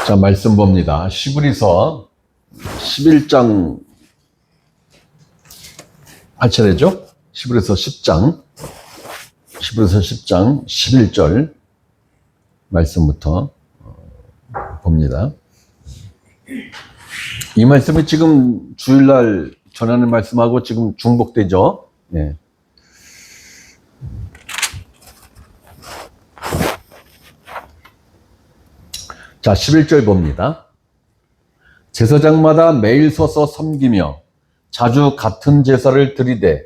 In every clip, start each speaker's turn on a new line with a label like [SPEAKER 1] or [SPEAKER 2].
[SPEAKER 1] 자, 말씀 봅니다. 시브리서 11장 할 차례죠? 시브리서 10장 11절 말씀부터 봅니다. 이 말씀이 지금 주일날 전하는 말씀하고 지금 중복되죠? 네. 자, 11절 봅니다. 제사장마다 매일 서서 섬기며 자주 같은 제사를 드리되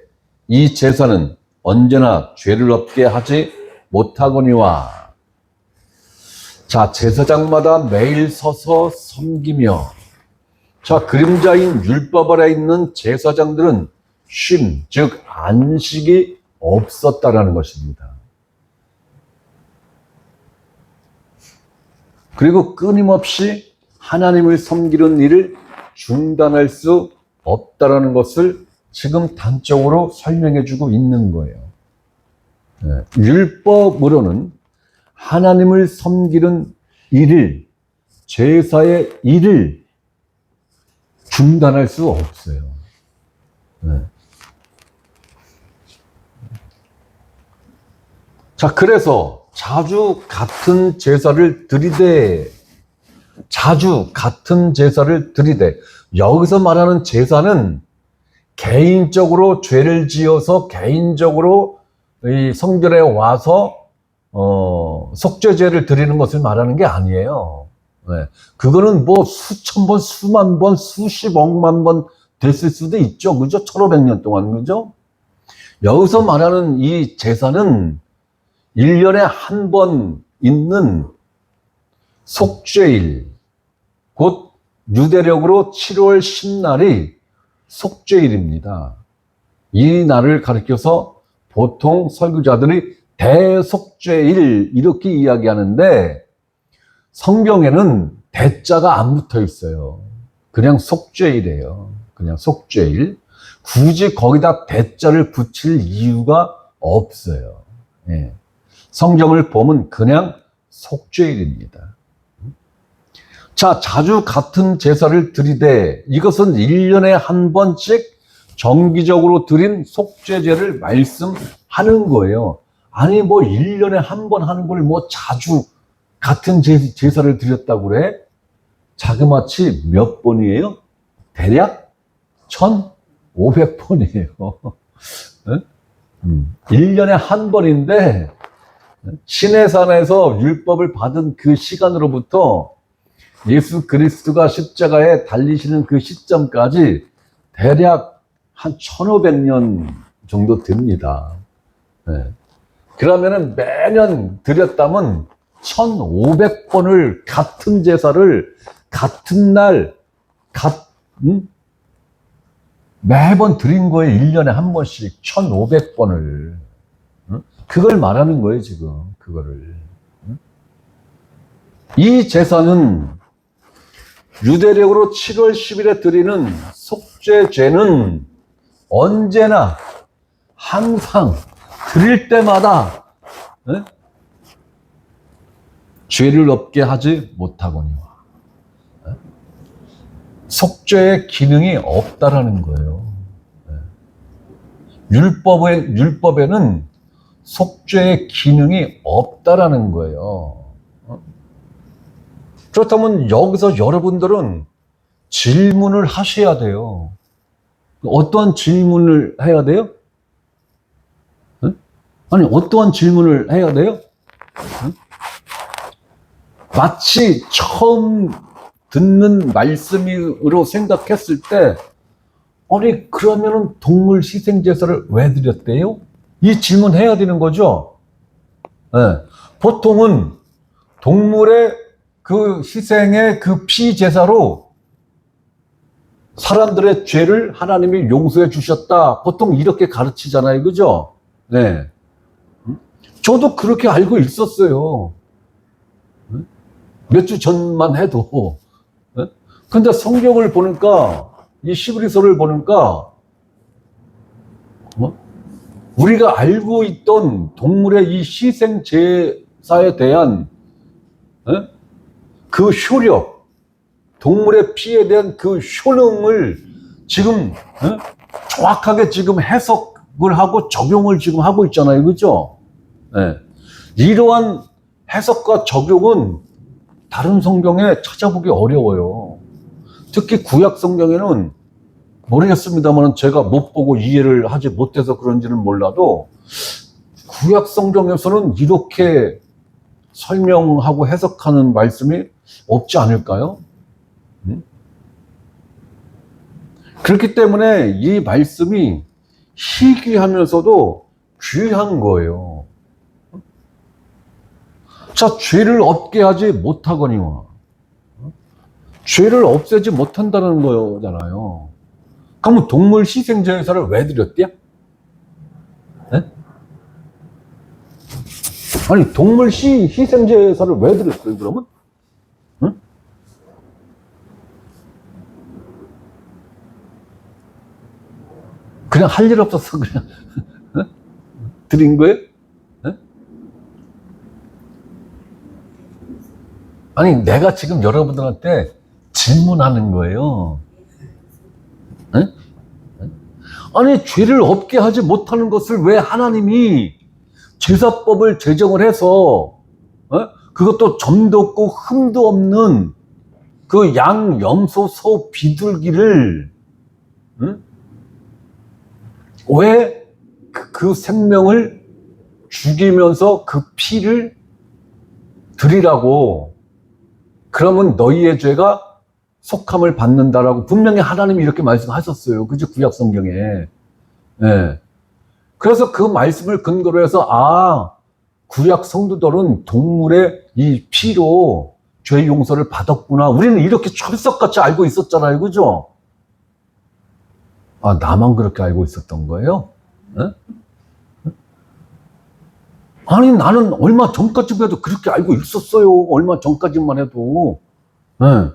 [SPEAKER 1] 이 제사는 언제나 죄를 없게 하지 못하거니와. 자, 제사장마다 매일 서서 섬기며. 자, 그림자인 율법 아래 있는 제사장들은 쉼, 즉 안식이 없었다라는 것입니다. 그리고 끊임없이 하나님을 섬기는 일을 중단할 수 없다라는 것을 지금 단적으로 설명해 주고 있는 거예요. 율법으로는 하나님을 섬기는 일을, 제사의 일을 중단할 수 없어요. 자, 그래서 자주 같은 제사를 드리되, 여기서 말하는 제사는 개인적으로 죄를 지어서 개인적으로 이 성전에 와서 속죄제를 드리는 것을 말하는 게 아니에요. 그거는 뭐 수천 번, 수만 번, 수십억만 번 됐을 수도 있죠. 그죠? 1500년 동안, 그죠? 여기서 말하는 이 제사는 1년에 한 번 있는 속죄일, 곧 유대력으로 7월 10날이 속죄일입니다. 이 날을 가리켜서 보통 설교자들이 대속죄일 이렇게 이야기하는데 성경에는 대자가 안 붙어 있어요. 그냥 속죄일이에요. 그냥 속죄일. 굳이 거기다 대자를 붙일 이유가 없어요. 성경을 보면 그냥 속죄일입니다. 자, 자주 같은 제사를 드리되 이것은 1년에 한 번씩 정기적으로 드린 속죄제를 말씀하는 거예요. 아니 뭐 1년에 한 번 하는 걸 뭐 자주 같은 제사를 드렸다고 그래? 자그마치 몇 번이에요? 대략 1500번이에요. 1년에 한 번인데 시내산에서 율법을 받은 그 시간으로부터 예수 그리스도가 십자가에 달리시는 그 시점까지 대략 한 1500년 정도 됩니다. 그러면은 매년 드렸다면 1500번을 같은 제사를 같은 날 매번 드린 거예요. 1년에 한 번씩 1500번을. 그걸 말하는 거예요, 지금. 그거를. 이 제사는 유대력으로 7월 10일에 드리는 속죄제는 언제나 항상 드릴 때마다 죄를 없게 하지 못하거니와. 속죄의 기능이 없다라는 거예요. 율법에는 속죄의 기능이 없다라는 거예요. 그렇다면 여기서 여러분들은 질문을 하셔야 돼요. 어떠한 질문을 해야 돼요? 아니, 어떠한 질문을 해야 돼요? 마치 처음 듣는 말씀으로 생각했을 때, 아니, 그러면은 동물 희생제사를 왜 드렸대요? 이 질문 해야 되는 거죠? 보통은 동물의 그 희생의 그 피제사로 사람들의 죄를 하나님이 용서해 주셨다. 보통 이렇게 가르치잖아요. 그죠? 네. 저도 그렇게 알고 있었어요. 몇 주 전만 해도. 근데 성경을 보니까, 이 시브리서를 보니까, 우리가 알고 있던 동물의 이 희생 제사에 대한 그 효력, 동물의 피에 대한 그 효능을 지금 정확하게 지금 해석을 하고 적용을 지금 하고 있잖아요. 그죠? 네. 이러한 해석과 적용은 다른 성경에 찾아보기 어려워요. 특히 구약 성경에는 모르겠습니다만 제가 못 보고 이해를 하지 못해서 그런지는 몰라도 구약 성경에서는 이렇게 설명하고 해석하는 말씀이 없지 않을까요? 그렇기 때문에 이 말씀이 희귀하면서도 귀한 거예요. 자, 죄를 없게 하지 못하거니와 죄를 없애지 못한다는 거잖아요. 그러면 동물 희생제사를 왜 드렸대요? 네? 아니, 동물 희생제사를 왜 드렸어요, 그러면? 응? 그냥 할 일 없어서 그냥 드린 거예요? 네? 아니, 내가 지금 여러분들한테 질문하는 거예요. 네? 아니, 죄를 없게 하지 못하는 것을 왜 하나님이 제사법을 제정을 해서 그것도 점도 없고 흠도 없는 그 양, 염소, 소, 비둘기를 왜 그 생명을 죽이면서 그 피를 드리라고, 그러면 너희의 죄가 속함을 받는다라고 분명히 하나님이 이렇게 말씀하셨어요. 그죠? 구약 성경에. 네. 그래서 그 말씀을 근거로 해서 구약 성도들은 동물의 이 피로 죄 용서를 받았구나. 우리는 이렇게 철석같이 알고 있었잖아요. 그죠? 나만 그렇게 알고 있었던 거예요? 네? 아니, 나는 얼마 전까지만 해도 그렇게 알고 있었어요. 얼마 전까지만 해도. 네.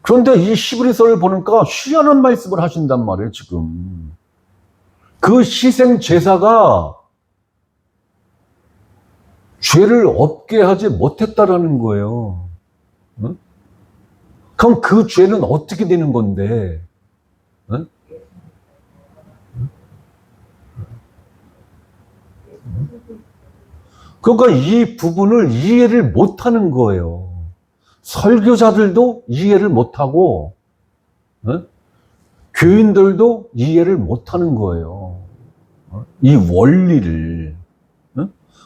[SPEAKER 1] 그런데 이 히브리서를 보니까 희한한 말씀을 하신단 말이에요, 지금. 그 희생 제사가 죄를 없게 하지 못했다라는 거예요. 응? 그럼 그 죄는 어떻게 되는 건데? 응? 그러니까 이 부분을 이해를 못하는 거예요. 설교자들도 이해를 못하고, 응? 교인들도 이해를 못하는 거예요. 이 원리를.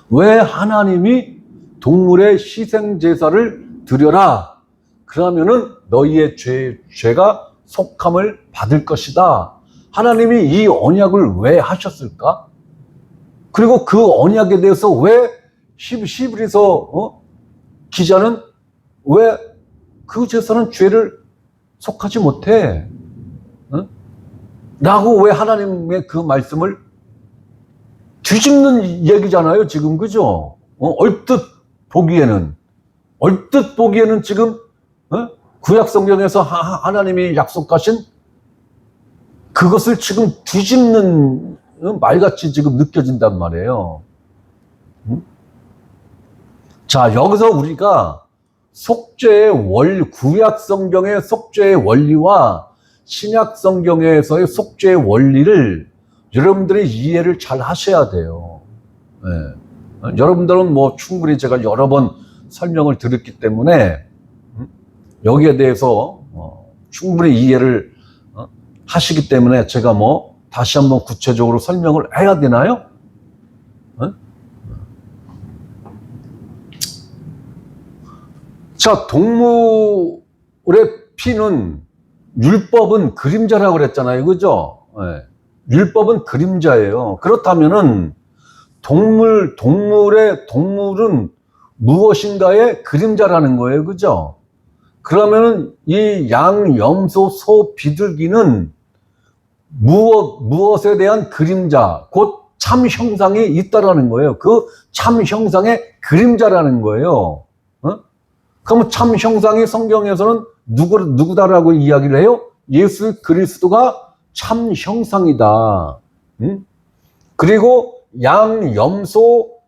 [SPEAKER 1] 왜 하나님이 동물의 희생제사를 드려라. 그러면은 너희의 죄가 속함을 받을 것이다. 하나님이 이 언약을 왜 하셨을까? 그리고 그 언약에 대해서 왜 히브리서 기자는 왜 그 제사는 죄를 속하지 못해? 라고 왜 하나님의 그 말씀을 뒤집는 얘기잖아요, 지금. 그죠? 얼뜻 보기에는 지금 구약 성경에서 하나님이 약속하신 그것을 지금 뒤집는 말같이 지금 느껴진단 말이에요. 자, 여기서 우리가 속죄의 구약 성경의 속죄의 원리와 신약 성경에서의 속죄의 원리를 여러분들이 이해를 잘 하셔야 돼요. 네. 여러분들은 뭐 충분히 제가 여러 번 설명을 드렸기 때문에 여기에 대해서 충분히 이해를 하시기 때문에 제가 뭐 다시 한번 구체적으로 설명을 해야 되나요? 자, 동물의 피는 율법은 그림자라고 그랬잖아요. 그죠? 네. 율법은 그림자예요. 그렇다면은 동물은 무엇인가의 그림자라는 거예요. 그죠? 그러면은 이 양, 염소, 소, 비둘기는 무엇에 대한 그림자, 곧 참 형상이 있다라는 거예요. 그 참 형상의 그림자라는 거예요. 그러면 참 형상이 성경에서는 누구다라고 이야기를 해요? 예수 그리스도가 참 형상이다. 그리고 양, 염소,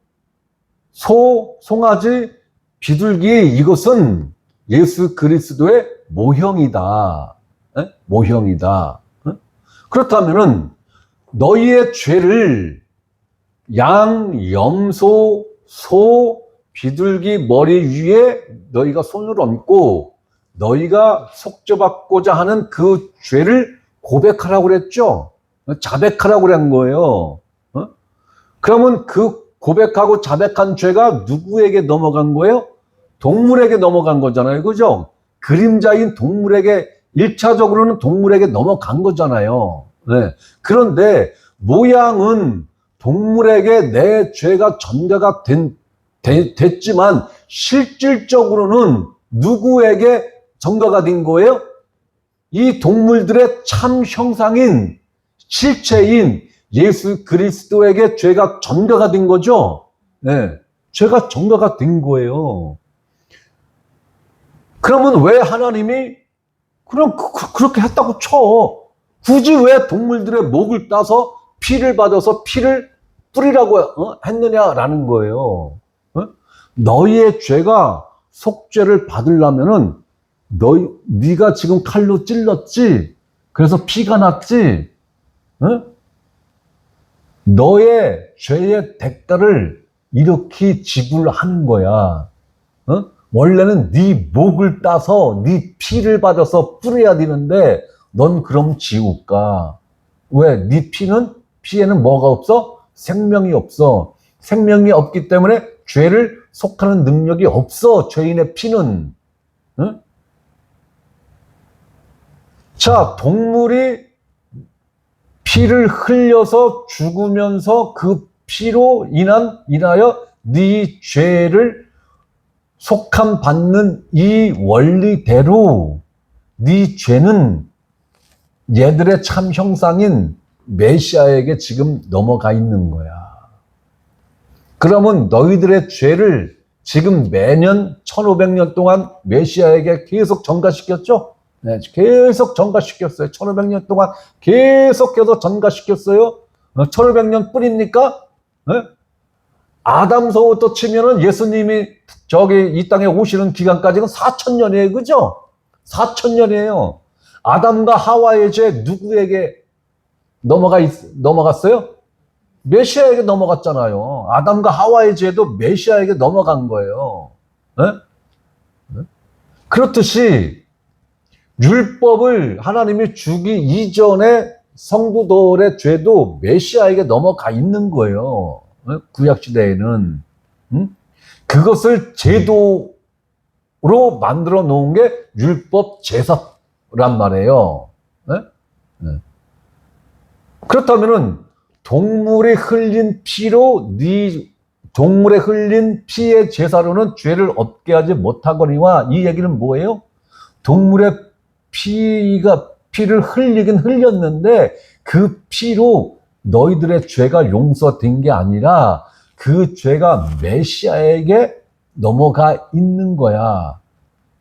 [SPEAKER 1] 소, 송아지, 비둘기 이것은 예수 그리스도의 모형이다. 에? 모형이다. 에? 그렇다면은 너희의 죄를 양, 염소, 소, 비둘기 머리 위에 너희가 손을 얹고 너희가 속죄받고자 하는 그 죄를 고백하라고 그랬죠. 자백하라고 그런 거예요. 어? 그러면 그 고백하고 자백한 죄가 누구에게 넘어간 거예요? 동물에게 넘어간 거잖아요. 그죠? 그림자인 동물에게, 1차적으로는 동물에게 넘어간 거잖아요. 네. 그런데 모양은 동물에게 내 죄가 전가가 됐지만 실질적으로는 누구에게 전가가 된 거예요? 이 동물들의 참 형상인 실체인 예수 그리스도에게 죄가 전가가 된 거죠. 네. 죄가 전가가 된 거예요. 그러면 왜 하나님이 그럼 그렇게 했다고 쳐? 굳이 왜 동물들의 목을 따서 피를 받아서 피를 뿌리라고 했느냐라는 거예요. 너희의 죄가 속죄를 받으려면은 네가 지금 칼로 찔렀지. 그래서 피가 났지. 너의 죄의 대가를 이렇게 지불하는 거야. 원래는 네 목을 따서 네 피를 받아서 뿌려야 되는데 넌 그럼 지울까? 왜? 네 피에는 뭐가 없어? 생명이 없어. 생명이 없기 때문에 죄를 속하는 능력이 없어. 죄인의 피는. 응? 자, 동물이 피를 흘려서 죽으면서 그 피로 인하여 네 죄를 속함 받는 이 원리대로 네 죄는 얘들의 참 형상인 메시아에게 지금 넘어가 있는 거야. 그러면 너희들의 죄를 지금 매년 1500년 동안 메시아에게 계속 전가시켰죠? 네, 계속 전가시켰어요. 1500년 동안 계속해서 전가시켰어요. 1500년 뿐입니까? 네? 아담서부터 치면은 예수님이 이 땅에 오시는 기간까지는 4000년이에요. 그죠? 4000년이에요. 아담과 하와의 죄 누구에게 넘어갔어요? 메시아에게 넘어갔잖아요. 아담과 하와의 죄도 메시아에게 넘어간 거예요. 네? 네? 그렇듯이 율법을 하나님이 주기 이전에 성도들의 죄도 메시아에게 넘어가 있는 거예요. 구약시대에는. 그것을 제도로 만들어 놓은 게 율법 제사란 말이에요. 그렇다면은 동물이 흘린 피로 동물의 흘린 피의 제사로는 죄를 얻게 하지 못하거니와, 이 얘기는 뭐예요? 동물의 피를 흘리긴 흘렸는데 그 피로 너희들의 죄가 용서된 게 아니라 그 죄가 메시아에게 넘어가 있는 거야.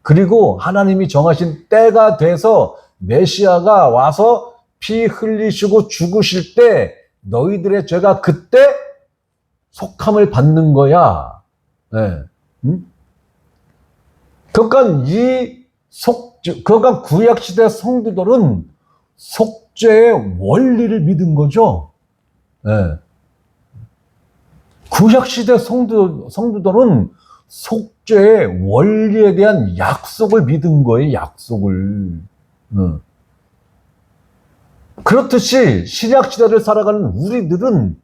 [SPEAKER 1] 그리고 하나님이 정하신 때가 돼서 메시아가 와서 피 흘리시고 죽으실 때 너희들의 죄가 그때 속함을 받는 거야. 네. 그러니까 그러니까 구약시대 성도들은 속죄의 원리를 믿은 거죠. 네. 구약시대 성도들은 속죄의 원리에 대한 약속을 믿은 거예요. 약속을. 그렇듯이 신약시대를 살아가는 우리들은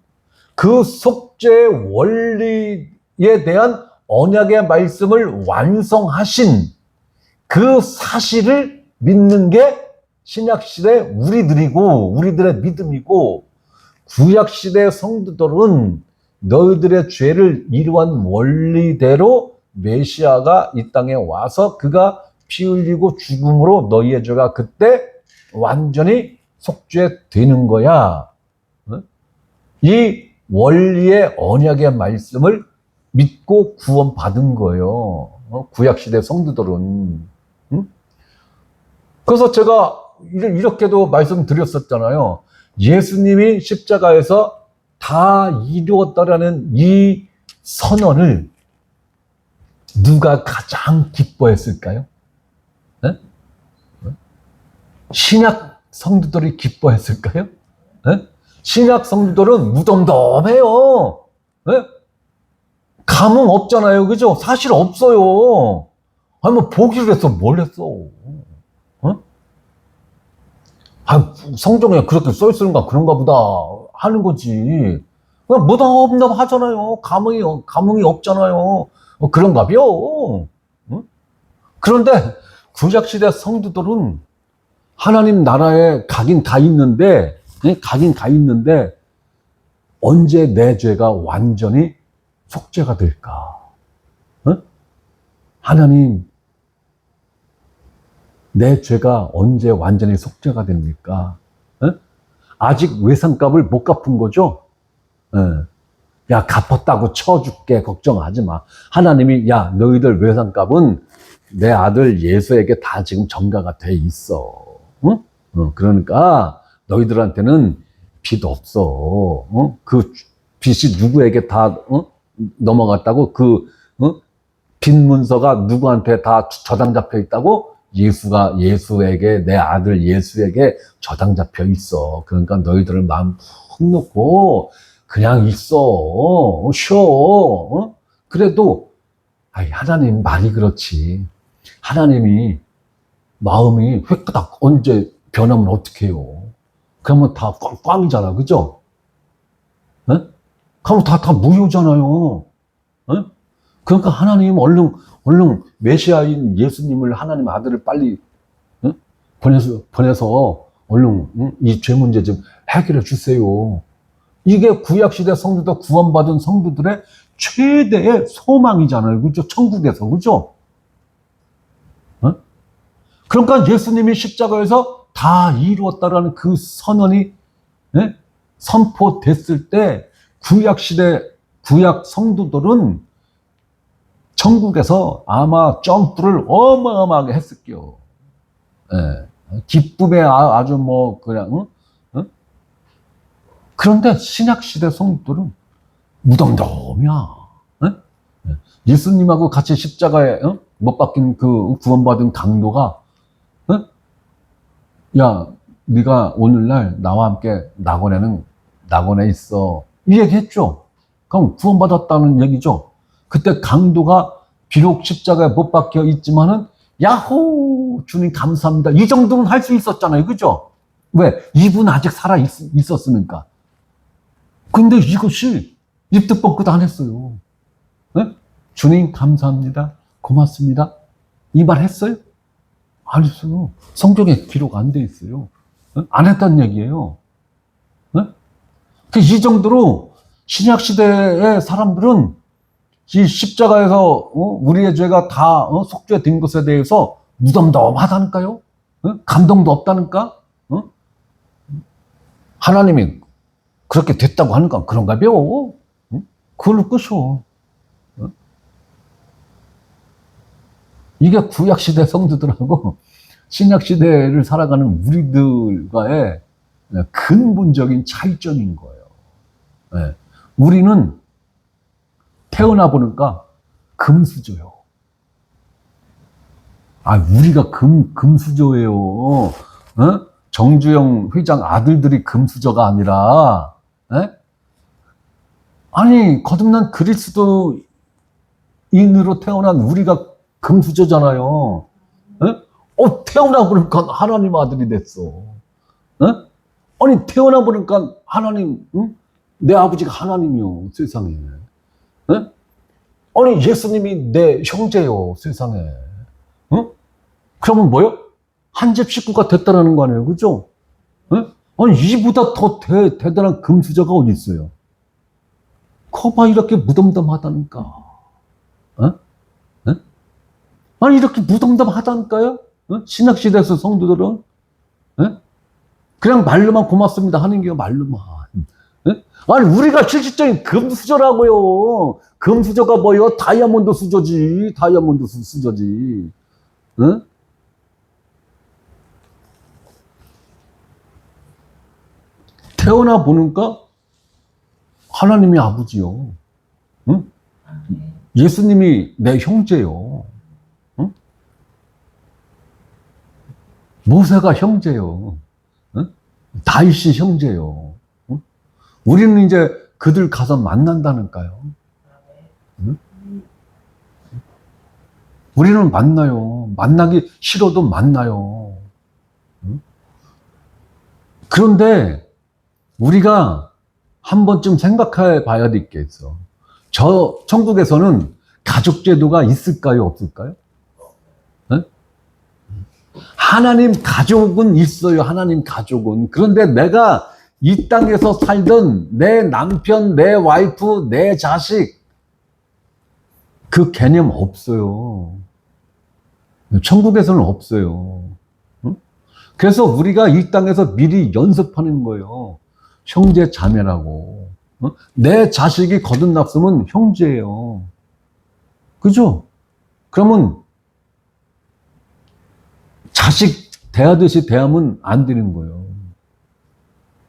[SPEAKER 1] 그 속죄의 원리에 대한 언약의 말씀을 완성하신 그 사실을 믿는 게 신약시대 우리들이고 우리들의 믿음이고, 구약시대 성도들은 너희들의 죄를 이러한 원리대로 메시아가 이 땅에 와서 그가 피 흘리고 죽음으로 너희의 죄가 그때 완전히 속죄되는 거야. 이 원리의 언약의 말씀을 믿고 구원받은 거예요. 구약시대 성도들은. 그래서 제가 이렇게도 말씀드렸었잖아요. 예수님이 십자가에서 다 이루었다라는 이 선언을 누가 가장 기뻐했을까요? 네? 신약 성도들이 기뻐했을까요? 네? 신약 성도들은 무덤덤해요. 네? 감흥 없잖아요. 그죠? 사실 없어요. 아니, 뭐, 보기로 했어. 뭘 했어? 어? 아, 성경에 그렇게 써있으니까 그런가 보다 하는 거지. 그냥 무덤덤 하잖아요. 감흥이 없잖아요. 그런가벼. 응? 그런데 구약시대 성도들은 하나님 나라에 가긴 가 있는데, 가긴 가 있는데, 언제 내 죄가 완전히 속죄가 될까? 응? 하나님, 내 죄가 언제 완전히 속죄가 됩니까? 응? 아직 외상값을 못 갚은 거죠? 응. 야, 갚았다고 쳐줄게. 걱정하지 마. 하나님이, 야, 너희들 외상값은 내 아들 예수에게 다 지금 전가가 돼 있어. 응? 그러니까 너희들한테는 빚 없어. 그 빚이 누구에게 다 넘어갔다고? 빚 문서가 누구한테 다 저당 잡혀 있다고? 예수에게, 내 아들 예수에게 저당 잡혀 있어. 그러니까 너희들은 마음 푹 놓고 그냥 있어. 쉬어. 그래도 하나님 말이 그렇지. 하나님이 마음이 획딱 언제 변하면 어떡해요? 그러면 다 꽝꽝이잖아. 그죠? 에? 그러면 다 무효잖아요. 에? 그러니까 하나님 얼른 메시아인 예수님을 하나님 아들을 빨리 보내서 얼른 이 죄 문제 좀 해결해 주세요. 이게 구약시대 성도들 구원받은 성도들의 최대의 소망이잖아요. 그죠? 천국에서. 그죠? 어? 그러니까 예수님이 십자가에서 다 이루었다라는 그 선언이 선포됐을 때 구약 성도들은 천국에서 아마 점프를 어마어마하게 했을게요. 예. 기쁨에 아주 뭐 그냥 그런데 신약시대 성도들은 무덤덤이야. 예수님하고 같이 십자가에 못 박힌 그 구원받은 강도가 야, 네가 오늘날 나와 함께 낙원에 있어. 이 얘기했죠. 그럼 구원받았다는 얘기죠. 그때 강도가 비록 십자가에 못 박혀 있지만은 야호 주님 감사합니다. 이 정도는 할 수 있었잖아요. 그죠? 왜? 이분 아직 살아 있었으니까. 근데 이것이 입도 뻥끗 안 했어요. 네? 주님 감사합니다. 고맙습니다. 이 말 했어요? 안 했어요. 성경에 기록 안 돼 있어요. 안 했단 얘기예요. 이 정도로 신약 시대의 사람들은 이 십자가에서 우리의 죄가 다 속죄된 것에 대해서 무덤덤하다니까요. 감동도 없다니까. 하나님이 그렇게 됐다고 하는 건 그런가 벼. 그걸로 끝이오. 이게 구약시대 성도들하고 신약시대를 살아가는 우리들과의 근본적인 차이점인 거예요. 네. 우리는 태어나 보니까 금수저요. 우리가 금수저예요. 정주영 회장 아들들이 금수저가 아니라, 거듭난 그리스도인으로 태어난 우리가 금수저잖아요. 태어나 보니까 하나님 아들이 됐어. 태어나 보니까 하나님, 내 아버지가 하나님이요, 세상에. 예수님이 내 형제요, 세상에. 그러면 뭐요? 한 집 식구가 됐다는 거 아니에요, 그죠? 이보다 더 대단한 금수저가 어디 있어요? 거봐, 이렇게 무덤덤하다니까. 이렇게 무덤덤하다니까요? 신학시대에서 성도들은? 그냥 말로만 고맙습니다 하는 게 말로만. 우리가 실질적인 금수저라고요. 금수저가 뭐요? 다이아몬드 수저지. 다이아몬드 수저지. 태어나 보니까 하나님이 아버지요. 예수님이 내 형제요. 응? 모세가 형제요. 응? 다윗이 형제요. 응? 우리는 이제 그들 가서 만난다니까요. 응? 우리는 만나요. 만나기 싫어도 만나요. 응? 그런데 우리가 한 번쯤 생각해 봐야 될 게 있어. 저 천국에서는 가족 제도가 있을까요? 없을까요? 응? 하나님 가족은 있어요. 하나님 가족은. 그런데 내가 이 땅에서 살던 내 남편, 내 와이프, 내 자식 그 개념 없어요. 천국에서는 없어요. 응? 그래서 우리가 이 땅에서 미리 연습하는 거예요. 형제 자매라고. 응? 내 자식이 거듭났으면 형제예요. 그죠? 그러면 자식 대하듯이 대하면 안 되는 거예요.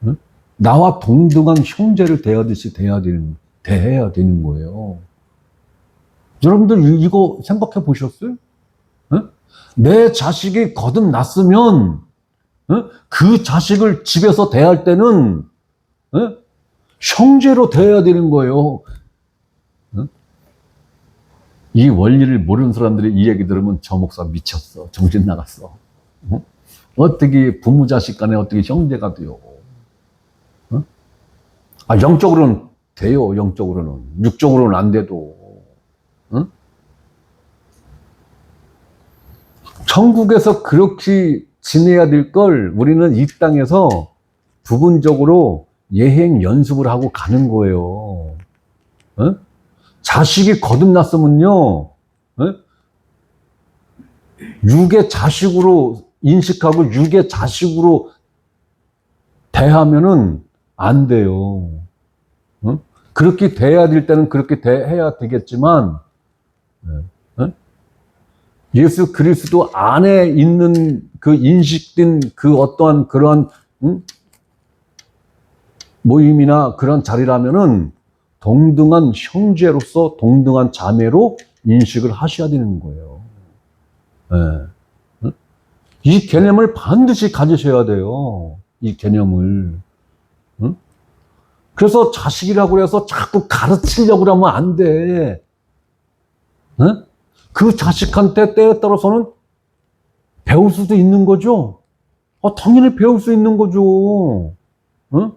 [SPEAKER 1] 응? 나와 동등한 형제를 대하듯이 대해야 되는 거예요. 여러분들 이거 생각해 보셨어요? 응? 내 자식이 거듭났으면 응? 그 자식을 집에서 대할 때는 응? 형제로 대해야 되는 거예요. 응? 이 원리를 모르는 사람들이 이 얘기 들으면 저 목사 미쳤어. 정신 나갔어. 응? 어떻게 부모 자식 간에 어떻게 형제가 돼요? 응? 아, 영적으로는 돼요. 영적으로는. 육적으로는 안 돼도. 응? 천국에서 그렇게 지내야 될 걸 우리는 이 땅에서 부분적으로 예행 연습을 하고 가는 거예요. 응? 자식이 거듭났으면요, 응? 육의 자식으로 인식하고 육의 자식으로 대하면은 안 돼요. 응? 그렇게 대해야 될 때는 그렇게 대해야 되겠지만, 응? 예수 그리스도 안에 있는 그 인식된 그 어떠한 그러한 응? 모임이나 그런 자리라면은 동등한 형제로서 동등한 자매로 인식을 하셔야 되는 거예요. 네. 이 개념을 반드시 가지셔야 돼요. 이 개념을. 응? 그래서 자식이라고 해서 자꾸 가르치려고 하면 안 돼. 응? 그 자식한테 때에 따라서는 배울 수도 있는 거죠. 당연히 배울 수 있는 거죠. 응?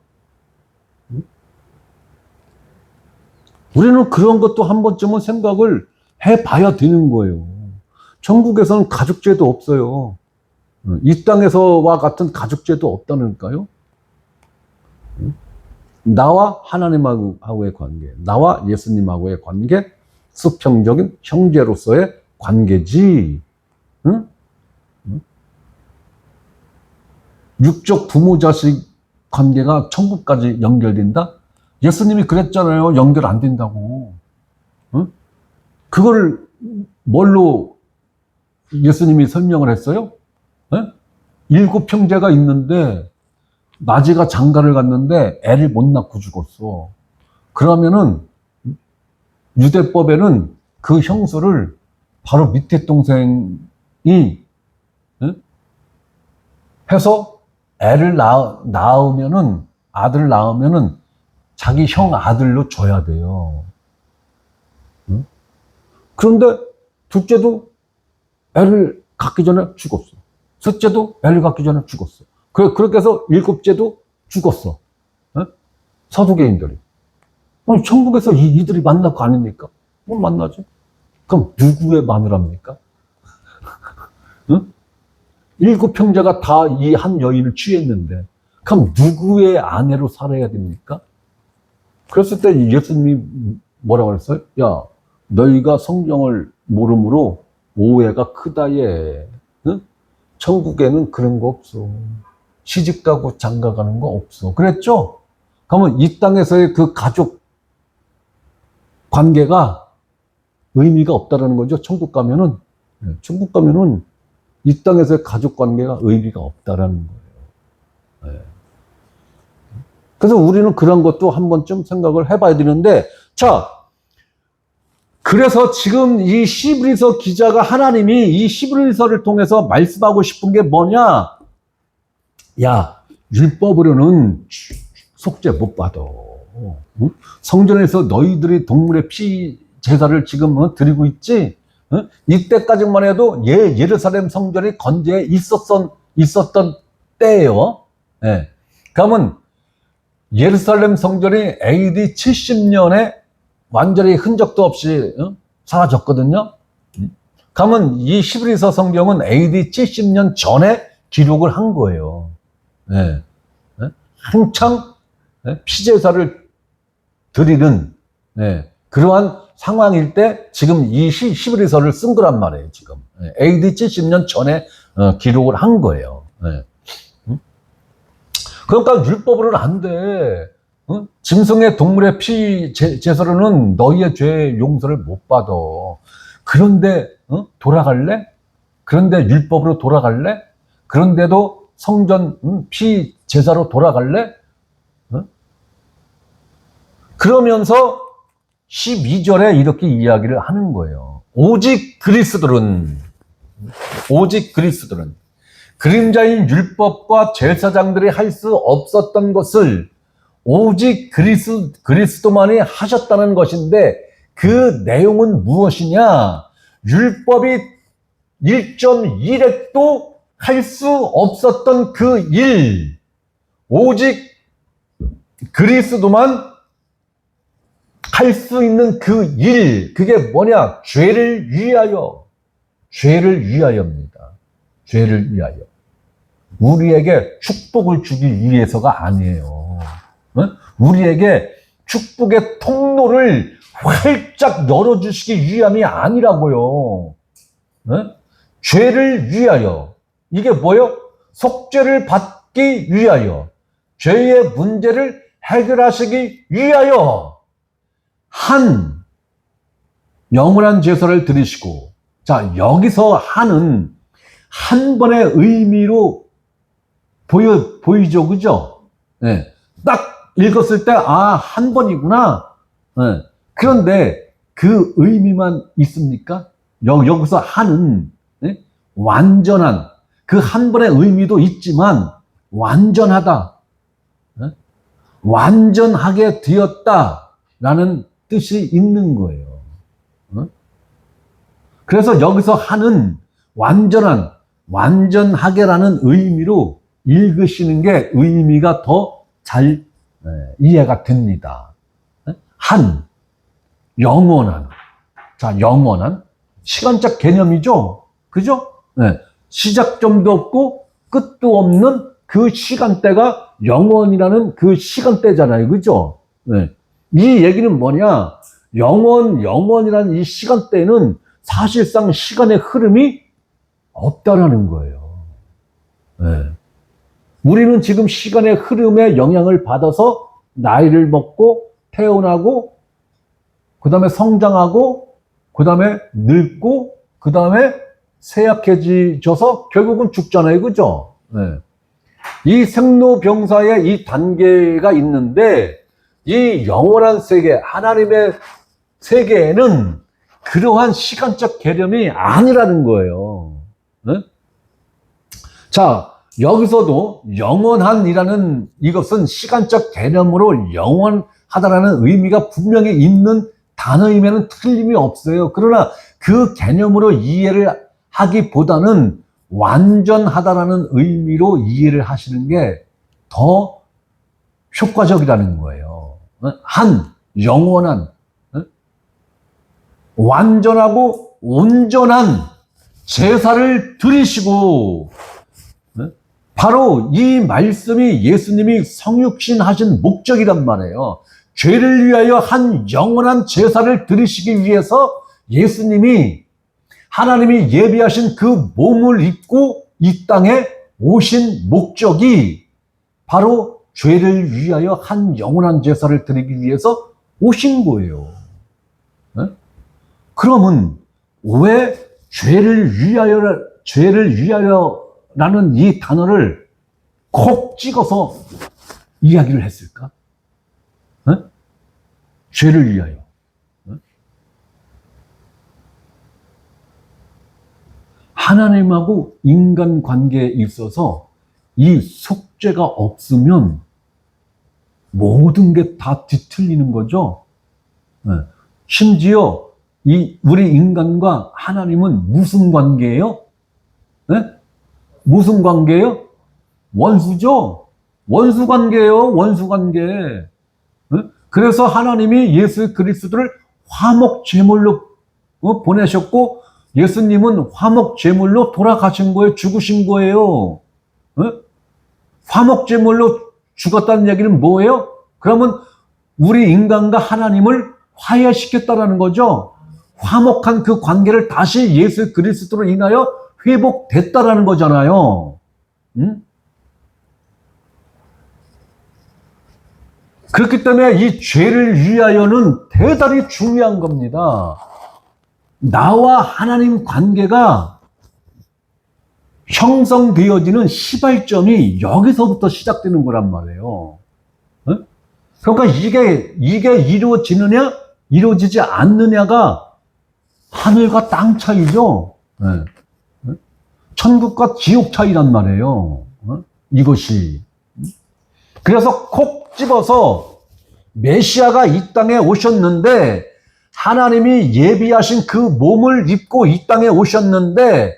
[SPEAKER 1] 우리는 그런 것도 한 번쯤은 생각을 해봐야 되는 거예요. 천국에서는 가족제도 없어요. 이 땅에서와 같은 가족제도 없다니까요. 나와 하나님하고의 관계, 나와 예수님하고의 관계, 수평적인 형제로서의 관계지. 응? 육적 부모 자식 관계가 천국까지 연결된다? 예수님이 그랬잖아요. 연결 안 된다고. 응? 그걸 뭘로 예수님이 설명을 했어요? 응? 7형제가 있는데 마지가 장가를 갔는데 애를 못 낳고 죽었어. 그러면은 유대법에는 그 형수를 바로 밑에 동생이 응? 해서 애를 낳으면은 아들 낳으면은 자기 형 아들로 줘야 돼요. 응? 그런데 둘째도 애를 갖기 전에 죽었어. 셋째도 애를 갖기 전에 죽었어. 그렇게 해서 일곱째도 죽었어. 응? 서두개인들이. 아니, 천국에서 이들이 만날 거 아닙니까? 뭐 만나지? 그럼 누구의 마누라입니까? 응? 7형제가 다 이 한 여인을 취했는데, 그럼 누구의 아내로 살아야 됩니까? 그랬을 때 예수님이 뭐라고 그랬어요? 야, 너희가 성경을 모름으로 오해가 크다, 얘. 응? 천국에는 그런 거 없어. 시집 가고 장가 가는 거 없어. 그랬죠? 그러면 이 땅에서의 그 가족 관계가 의미가 없다라는 거죠. 천국 가면은. 천국 가면은 이 땅에서의 가족 관계가 의미가 없다라는 거예요. 그래서 우리는 그런 것도 한 번쯤 생각을 해봐야 되는데, 자, 그래서 지금 이 히브리서 기자가 하나님이 이 히브리서를 통해서 말씀하고 싶은 게 뭐냐? 야, 율법으로는 속죄 못 받아. 응? 성전에서 너희들이 동물의 피 제사를 지금 드리고 있지? 응? 이때까지만 해도 예루살렘 성전이 건재해 있었던 때예요. 예. 그러면 예루살렘 성전이 AD 70년에 완전히 흔적도 없이 사라졌거든요. 그러면 이 히브리서 성경은 AD 70년 전에 기록을 한 거예요. 네. 한창 피제사를 드리는 그러한 상황일 때 지금 이 히브리서를 쓴 거란 말이에요. 지금 AD 70년 전에 기록을 한 거예요. 그러니까 율법으로는 안 돼. 짐승의 동물의 피 제사로는 너희의 죄 용서를 못 받아. 그런데 돌아갈래? 그런데 율법으로 돌아갈래? 그런데도 성전 피 제사로 돌아갈래? 그러면서 12절에 이렇게 이야기를 하는 거예요. 오직 그리스도는 그림자인 율법과 제사장들이 할 수 없었던 것을 오직 그리스도만이 하셨다는 것인데 그 내용은 무엇이냐? 율법이 1.1획도 할 수 없었던 그 일, 오직 그리스도만 할 수 있는 그 일, 그게 뭐냐? 죄를 위하여입니다. 죄를 위하여. 우리에게 축복을 주기 위해서가 아니에요. 우리에게 축복의 통로를 활짝 열어주시기 위함이 아니라고요. 죄를 위하여. 이게 뭐요? 속죄를 받기 위하여. 죄의 문제를 해결하시기 위하여 한 영원한 제사를 드리시고, 자, 여기서 한은 한 번의 의미로 보이죠, 그죠? 네. 딱 읽었을 때, 한 번이구나. 네. 그런데 그 의미만 있습니까? 여기서 한은 완전한, 그 한 번의 의미도 있지만, 완전하다. 완전하게 되었다라는 뜻이 있는 거예요. 그래서 여기서 한은 완전하게라는 의미로 읽으시는 게 의미가 더 잘 이해가 됩니다. 한, 영원한. 자, 영원한. 시간적 개념이죠? 그죠? 네. 시작점도 없고 끝도 없는 그 시간대가 영원이라는 그 시간대잖아요. 그죠? 네. 이 얘기는 뭐냐? 영원이라는 이 시간대는 사실상 시간의 흐름이 없다라는 거예요. 네. 우리는 지금 시간의 흐름에 영향을 받아서 나이를 먹고 태어나고 그 다음에 성장하고 그 다음에 늙고 그 다음에 쇠약해져서 결국은 죽잖아요. 그죠? 네. 이 생로병사의 이 단계가 있는데 이 영원한 세계, 하나님의 세계에는 그러한 시간적 개념이 아니라는 거예요. 네? 자, 여기서도 영원한이라는 이것은 시간적 개념으로 영원하다라는 의미가 분명히 있는 단어이면 틀림이 없어요. 그러나 그 개념으로 이해를 하기보다는 완전하다라는 의미로 이해를 하시는 게 더 효과적이라는 거예요. 한, 영원한, 완전하고 온전한 제사를 드리시고, 바로 이 말씀이 예수님이 성육신 하신 목적이란 말이에요. 죄를 위하여 한 영원한 제사를 드리시기 위해서 예수님이 하나님이 예비하신 그 몸을 입고 이 땅에 오신 목적이 바로 죄를 위하여 한 영원한 제사를 드리기 위해서 오신 거예요. 그러면 왜 죄를 위하여라는 이 단어를 콕 찍어서 이야기를 했을까? 죄를 위하여. 하나님하고 인간 관계에 있어서 이 속죄가 없으면 모든 게 다 뒤틀리는 거죠. 네. 심지어 우리 인간과 하나님은 무슨 관계예요? 네? 무슨 관계예요? 원수죠. 원수 관계예요. 원수 관계. 네? 그래서 하나님이 예수 그리스도를 화목 제물로 보내셨고 예수님은 화목 제물로 돌아가신 거예요. 죽으신 거예요. 네? 화목 제물로 죽었다는 얘기는 뭐예요? 그러면 우리 인간과 하나님을 화해시켰다라는 거죠. 화목한 그 관계를 다시 예수 그리스도로 인하여 회복됐다라는 거잖아요. 응? 그렇기 때문에 이 죄를 위하여는 대단히 중요한 겁니다. 나와 하나님 관계가 형성되어지는 시발점이 여기서부터 시작되는 거란 말이에요. 응? 그러니까 이게 이루어지느냐, 이루어지지 않느냐가 하늘과 땅 차이죠. 네. 천국과 지옥 차이란 말이에요. 이것이. 그래서 콕 집어서 메시아가 이 땅에 오셨는데 하나님이 예비하신 그 몸을 입고 이 땅에 오셨는데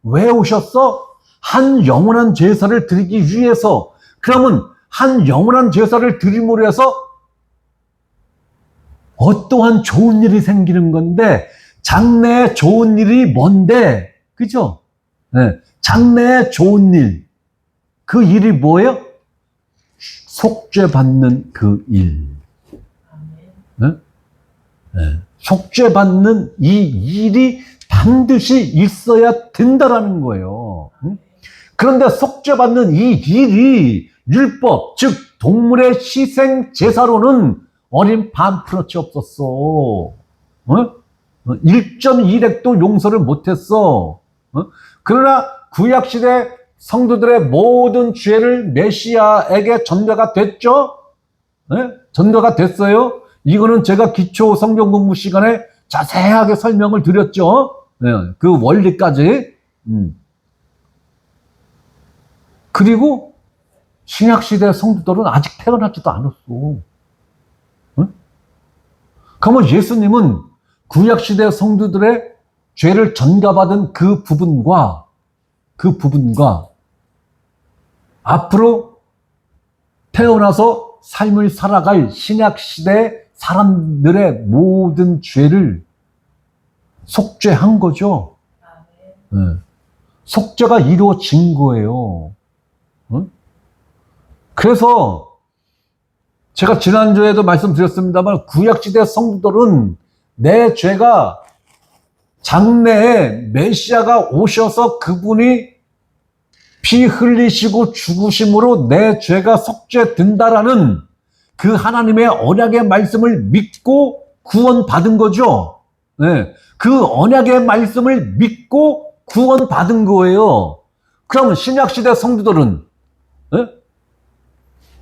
[SPEAKER 1] 왜 오셨어? 한 영원한 제사를 드리기 위해서. 그러면 한 영원한 제사를 드림으로 해서 어떠한 좋은 일이 생기는 건데 장래에 좋은 일이 뭔데? 그죠? 네. 장래에 좋은 일. 그 일이 뭐예요? 속죄받는 그 일. 네? 네. 속죄받는 이 일이 반드시 있어야 된다라는 거예요. 그런데 속죄받는 이 일이 율법, 즉 동물의 희생 제사로는 어린 반푼어치 없었어. 1.1획도 용서를 못했어. 그러나 구약시대 성도들의 모든 죄를 메시아에게 전가가 됐죠? 네? 전가가 됐어요. 이거는 제가 기초 성경 공부 시간에 자세하게 설명을 드렸죠. 네, 그 원리까지. 그리고 신약시대 성도들은 아직 태어나지도 않았어. 응? 그러면 예수님은 구약시대 성도들의 죄를 전가받은 그 부분과 앞으로 태어나서 삶을 살아갈 신약시대 사람들의 모든 죄를 속죄한 거죠. 네. 속죄가 이루어진 거예요. 응? 그래서 제가 지난주에도 말씀드렸습니다만 구약시대 성도들은 내 죄가 장래에 메시아가 오셔서 그분이 피 흘리시고 죽으심으로 내 죄가 속죄된다라는 그 하나님의 언약의 말씀을 믿고 구원받은 거죠. 네. 그 언약의 말씀을 믿고 구원받은 거예요. 그러면 신약시대 성도들은 네?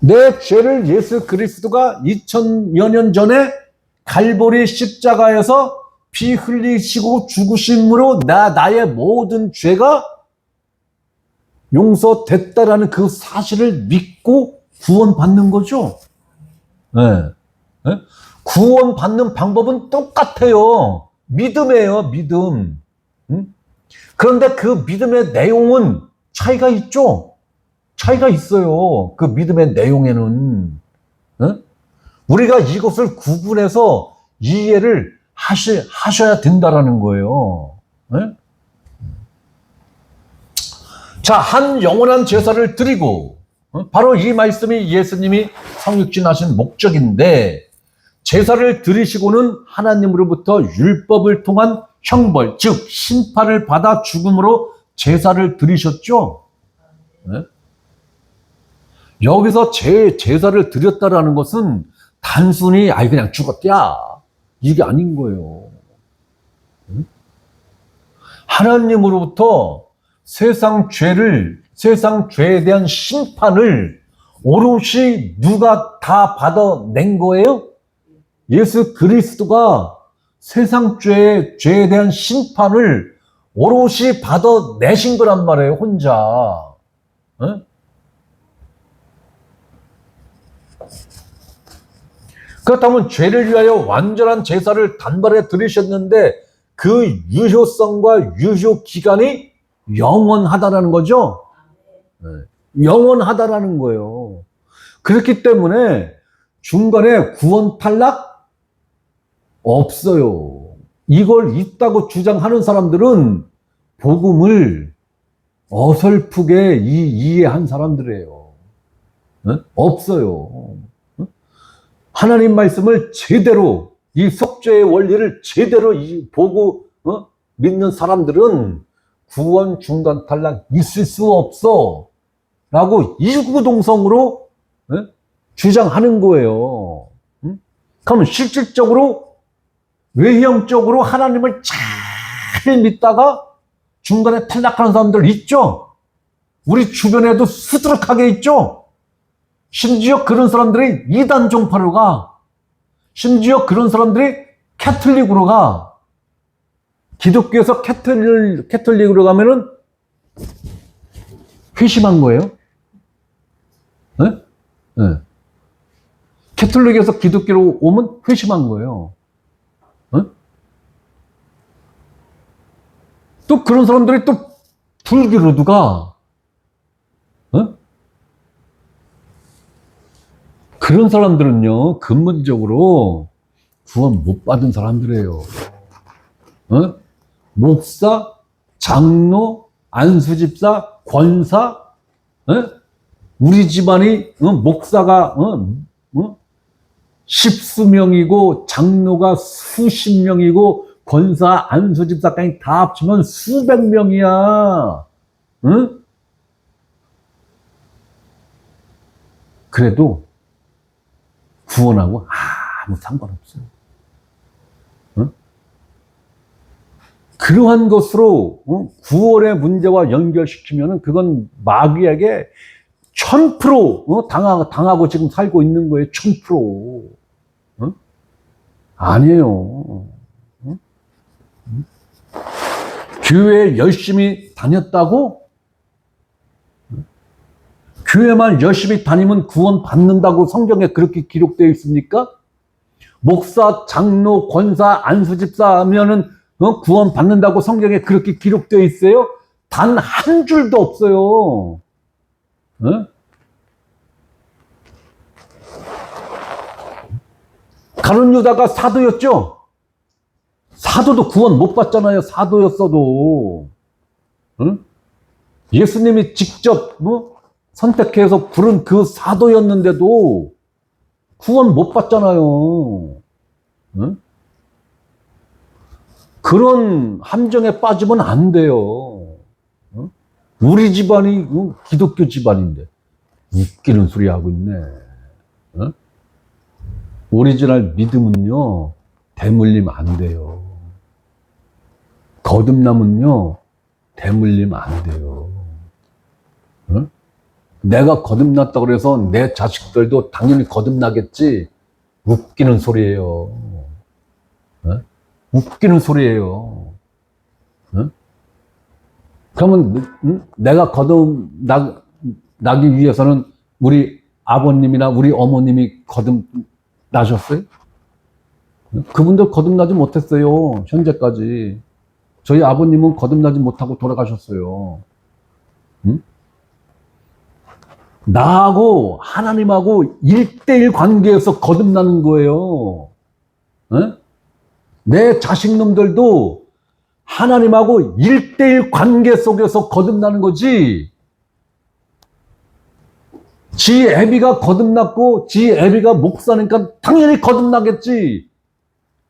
[SPEAKER 1] 내 죄를 예수 그리스도가 2000여 년 전에 갈보리 십자가에서 피 흘리시고 죽으심으로 나의 모든 죄가 용서됐다라는 그 사실을 믿고 구원받는 거죠. 네. 네? 구원받는 방법은 똑같아요. 믿음이에요, 믿음. 응? 그런데 그 믿음의 내용은 차이가 있죠. 차이가 있어요. 그 믿음의 내용에는. 네? 우리가 이것을 구분해서 이해를 하셔야 된다라는 거예요. 네? 자, 한 영원한 제사를 드리고, 바로 이 말씀이 예수님이 성육신하신 목적인데, 제사를 드리시고는 하나님으로부터 율법을 통한 형벌, 즉 심판을 받아 죽음으로 제사를 드리셨죠. 네? 여기서 제사를 드렸다라는 것은 단순히 그냥 죽었냐 이게 아닌 거예요. 하나님으로부터 세상 죄에 대한 심판을 오롯이 누가 다 받아낸 거예요? 예수 그리스도가 세상 죄에 대한 심판을 오롯이 받아내신 거란 말이에요, 혼자. 에? 그렇다면 죄를 위하여 완전한 제사를 단번에 드리셨는데 그 유효성과 유효 기간이 영원하다라는 거죠. 영원하다라는 거예요. 그렇기 때문에 중간에 구원 탈락 없어요. 이걸 있다고 주장하는 사람들은 복음을 어설프게 이해한 사람들이에요. 없어요. 하나님 말씀을 제대로, 이 속죄의 원리를 제대로 보고 믿는 사람들은 구원 중간 탈락 있을 수 없어 라고 이구동성으로 주장하는 거예요. 그러면 실질적으로 외형적으로 하나님을 잘 믿다가 중간에 탈락하는 사람들 있죠. 우리 주변에도 수두룩하게 있죠. 심지어 그런 사람들이 이단 종파로 가. 심지어 그런 사람들이 캐톨릭으로 가. 기독교에서 캐톨릭으로 가면은 회심한 거예요. 네? 네. 캐톨릭에서 기독교로 오면 회심한 거예요. 네? 또 그런 사람들이 또 불교로도 가. 네? 그런 사람들은요, 근본적으로 구원 못 받은 사람들이에요. 목사, 장로, 안수집사, 권사, 우리 집안이 목사가 십수명이고 장로가 수십 명이고 권사, 안수집사까지 다 합치면 수백 명이야. 그래도 구원하고 아무 상관없어요. 그러한 것으로 구원의 문제와 연결시키면 그건 마귀에게 1000% 당하고 지금 살고 있는 거예요. 1000%. 아니에요. 교회에 열심히 다녔다고? 교회만 열심히 다니면 구원 받는다고 성경에 그렇게 기록되어 있습니까? 목사, 장로, 권사, 안수집사 하면은 구원 받는다고 성경에 그렇게 기록되어 있어요? 단 한 줄도 없어요. 가룟 유다가 사도였죠? 사도도 구원 못 받잖아요. 사도였어도. 예수님이 직접 선택해서 부른 그 사도였는데도 구원 못 받잖아요. 그런 함정에 빠지면 안 돼요. 우리 집안이 기독교 집안인데 웃기는 소리 하고 있네. 오리지널 믿음은요, 대물림 안 돼요. 거듭남은요, 대물림 안 돼요. 내가 거듭났다고 그래서 내 자식들도 당연히 거듭나겠지. 웃기는 소리예요. 웃기는 소리예요. 그러면 내가 거듭나기 위해서는 우리 아버님이나 우리 어머님이 거듭나셨어요? 그분들 거듭나지 못했어요. 현재까지. 저희 아버님은 거듭나지 못하고 돌아가셨어요. 나하고 하나님하고 1대1 관계에서 거듭나는 거예요. 내 자식놈들도 하나님하고 1대1 관계 속에서 거듭나는 거지. 지 애비가 거듭났고 지 애비가 목사니까 당연히 거듭나겠지.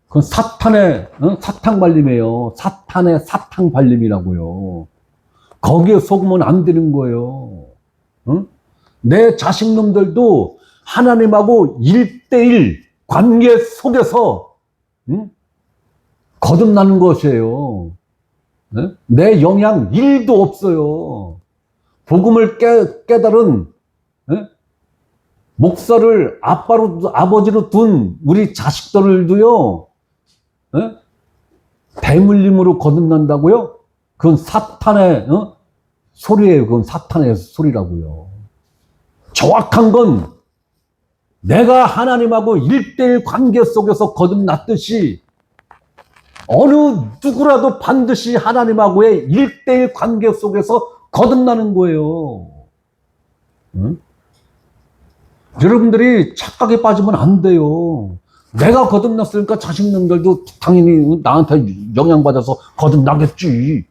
[SPEAKER 1] 그건 사탄의 사탕 발림이에요. 사탄의 사탕 발림이라고요. 거기에 속으면 안 되는 거예요. 내 자식놈들도 하나님하고 1대1 관계 속에서 거듭나는 것이에요. 내 영향 1도 없어요. 복음을 깨달은 목사를 아버지로 둔 우리 자식들도요, 대물림으로 거듭난다고요? 그건 사탄의 소리예요. 그건 사탄의 소리라고요. 정확한 건 내가 하나님하고 1대1 관계 속에서 거듭났듯이 어느 누구라도 반드시 하나님하고의 1대1 관계 속에서 거듭나는 거예요. 응? 여러분들이 착각에 빠지면 안 돼요. 내가 거듭났으니까 자식놈들도 당연히 나한테 영향받아서 거듭나겠지.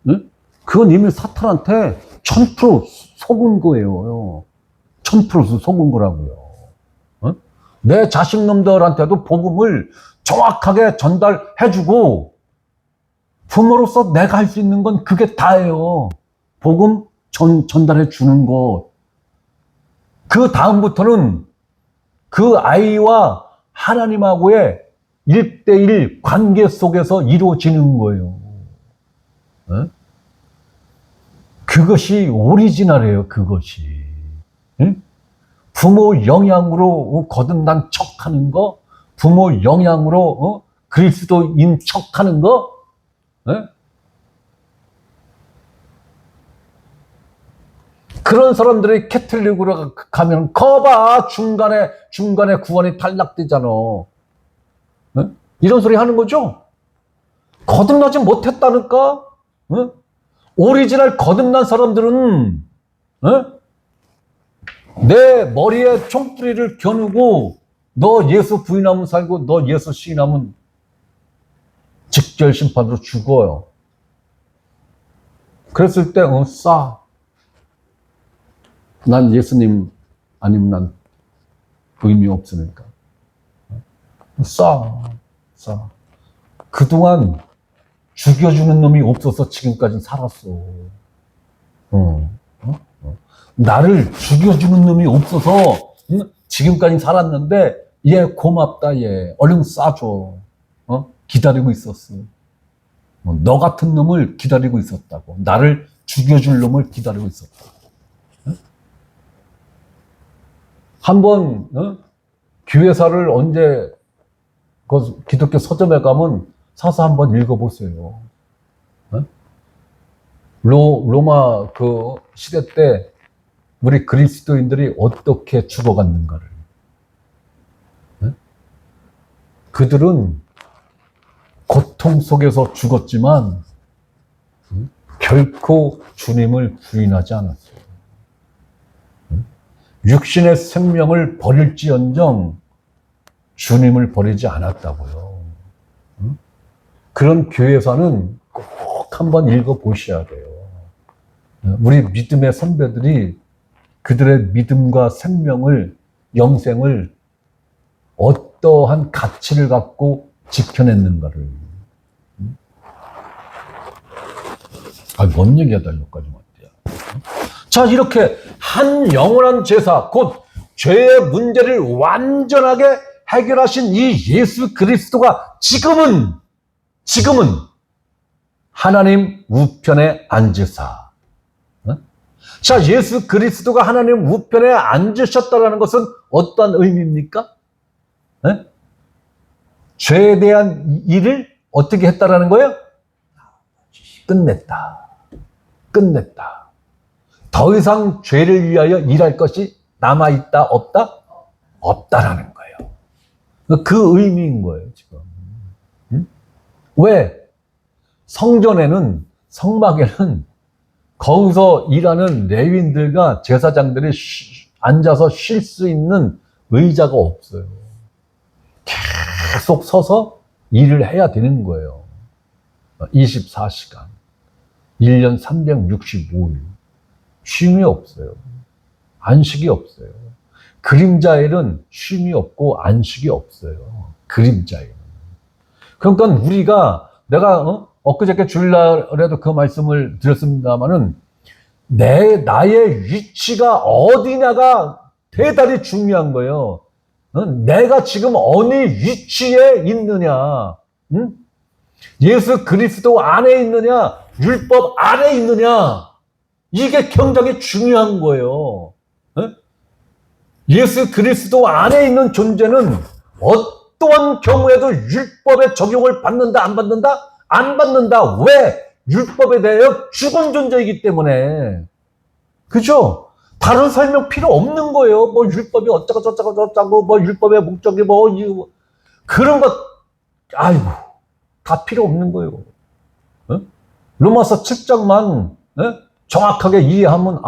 [SPEAKER 1] 응? 그건 이미 사탄한테 1000% 속은 거예요. 1000% 속은 거라고요. 응? 내 자식놈들한테도 복음을 정확하게 전달해주고 부모로서 내가 할 수 있는 건 그게 다예요. 복음 전달해 주는 것. 그 다음부터는 그 아이와 하나님하고의 1대1 관계 속에서 이루어지는 거예요. 네? 그것이 오리지널이에요. 그것이. 네? 부모 영향으로 거듭난 척하는 거, 부모 영향으로 그리스도인 척하는 거, 네? 그런 사람들이 캐톨릭으로 가면 거봐 중간에 구원이 탈락되잖아. 네? 이런 소리 하는 거죠. 거듭나지 못했다니까. 네? 오리지널 거듭난 사람들은 내 머리에 총뿌리를 겨누고 너 예수 부인하면 살고 너 예수 시인하면 직결 심판으로 죽어요. 그랬을 때 싸. 난 예수님 아니면 난 의미 없으니까. 싸. 그동안 죽여주는 놈이 없어서 지금까지 살았어. 나를 죽여주는 놈이 없어서 지금까지 살았는데 얘 고맙다 얘. 얼른 싸줘. 기다리고 있었어. 너 같은 놈을 기다리고 있었다고. 나를 죽여줄 놈을 기다리고 있었다고. 한번 교회사를 언제 그 기독교 서점에 가면 사서 한번 읽어보세요. 로마 그 시대 때 우리 그리스도인들이 어떻게 죽어갔는가를. 그들은 고통 속에서 죽었지만 결코 주님을 부인하지 않았어요. 육신의 생명을 버릴지언정 주님을 버리지 않았다고요. 그런 교회사는 꼭 한번 읽어보셔야 돼요. 우리 믿음의 선배들이 그들의 믿음과 생명을, 영생을 어떠한 가치를 갖고 지켜냈는가를. 뭔 얘기하다 여기까지 왔대요. 자, 이렇게 한 영원한 제사, 곧 죄의 문제를 완전하게 해결하신 이 예수 그리스도가 지금은 하나님 우편에 앉으사. 자, 예수 그리스도가 하나님 우편에 앉으셨다는 것은 어떤 의미입니까? 죄에 대한 일을 어떻게 했다라는 거예요? 끝냈다. 더 이상 죄를 위하여 일할 것이 남아있다, 없다? 없다라는 거예요. 그 의미인 거예요, 지금. 왜? 성전에는, 성막에는 거기서 일하는 레위인들과 제사장들이 앉아서 쉴 수 있는 의자가 없어요. 계속 서서 일을 해야 되는 거예요. 24시간. 1년 365일. 쉼이 없어요. 안식이 없어요. 그림자에는 쉼이 없고 안식이 없어요. 그림자에는. 그러니까 우리가 내가 엊그저께 주일날에도 그 말씀을 드렸습니다마는 나의 위치가 어디냐가 대단히 중요한 거예요. 내가 지금 어느 위치에 있느냐, 예수 그리스도 안에 있느냐, 율법 안에 있느냐, 이게 굉장히 중요한 거예요. 예수 그리스도 안에 있는 존재는 어떠한 경우에도 율법의 적용을 받는다, 안 받는다? 안 받는다. 왜? 율법에 대하여 죽은 존재이기 때문에. 그죠? 다른 설명 필요 없는 거예요. 뭐 율법이 어쩌고 저쩌고 저쩌고 뭐 율법의 목적이 뭐 그런 것 아이고 다 필요 없는 거예요. 어? 로마서 7장만 정확하게 이해하면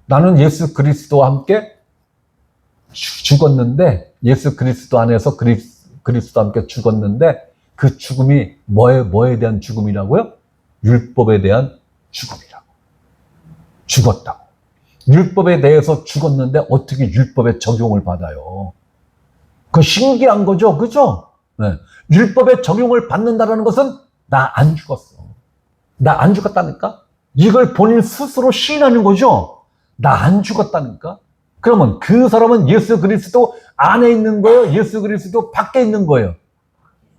[SPEAKER 1] 나는 예수 그리스도와 함께 죽었는데 예수 그리스도 안에서 그리스도와 함께 죽었는데 그 죽음이 뭐에 대한 죽음이라고요? 율법에 대한 죽음이라고. 죽었다고. 율법에 대해서 죽었는데 어떻게 율법의 적용을 받아요? 그 신기한 거죠. 그죠? 네. 율법의 적용을 받는다는 것은 나 안 죽었어. 나 안 죽었다니까? 이걸 본인 스스로 시인하는 거죠. 나 안 죽었다니까? 그러면 그 사람은 예수 그리스도 안에 있는 거예요? 예수 그리스도 밖에 있는 거예요?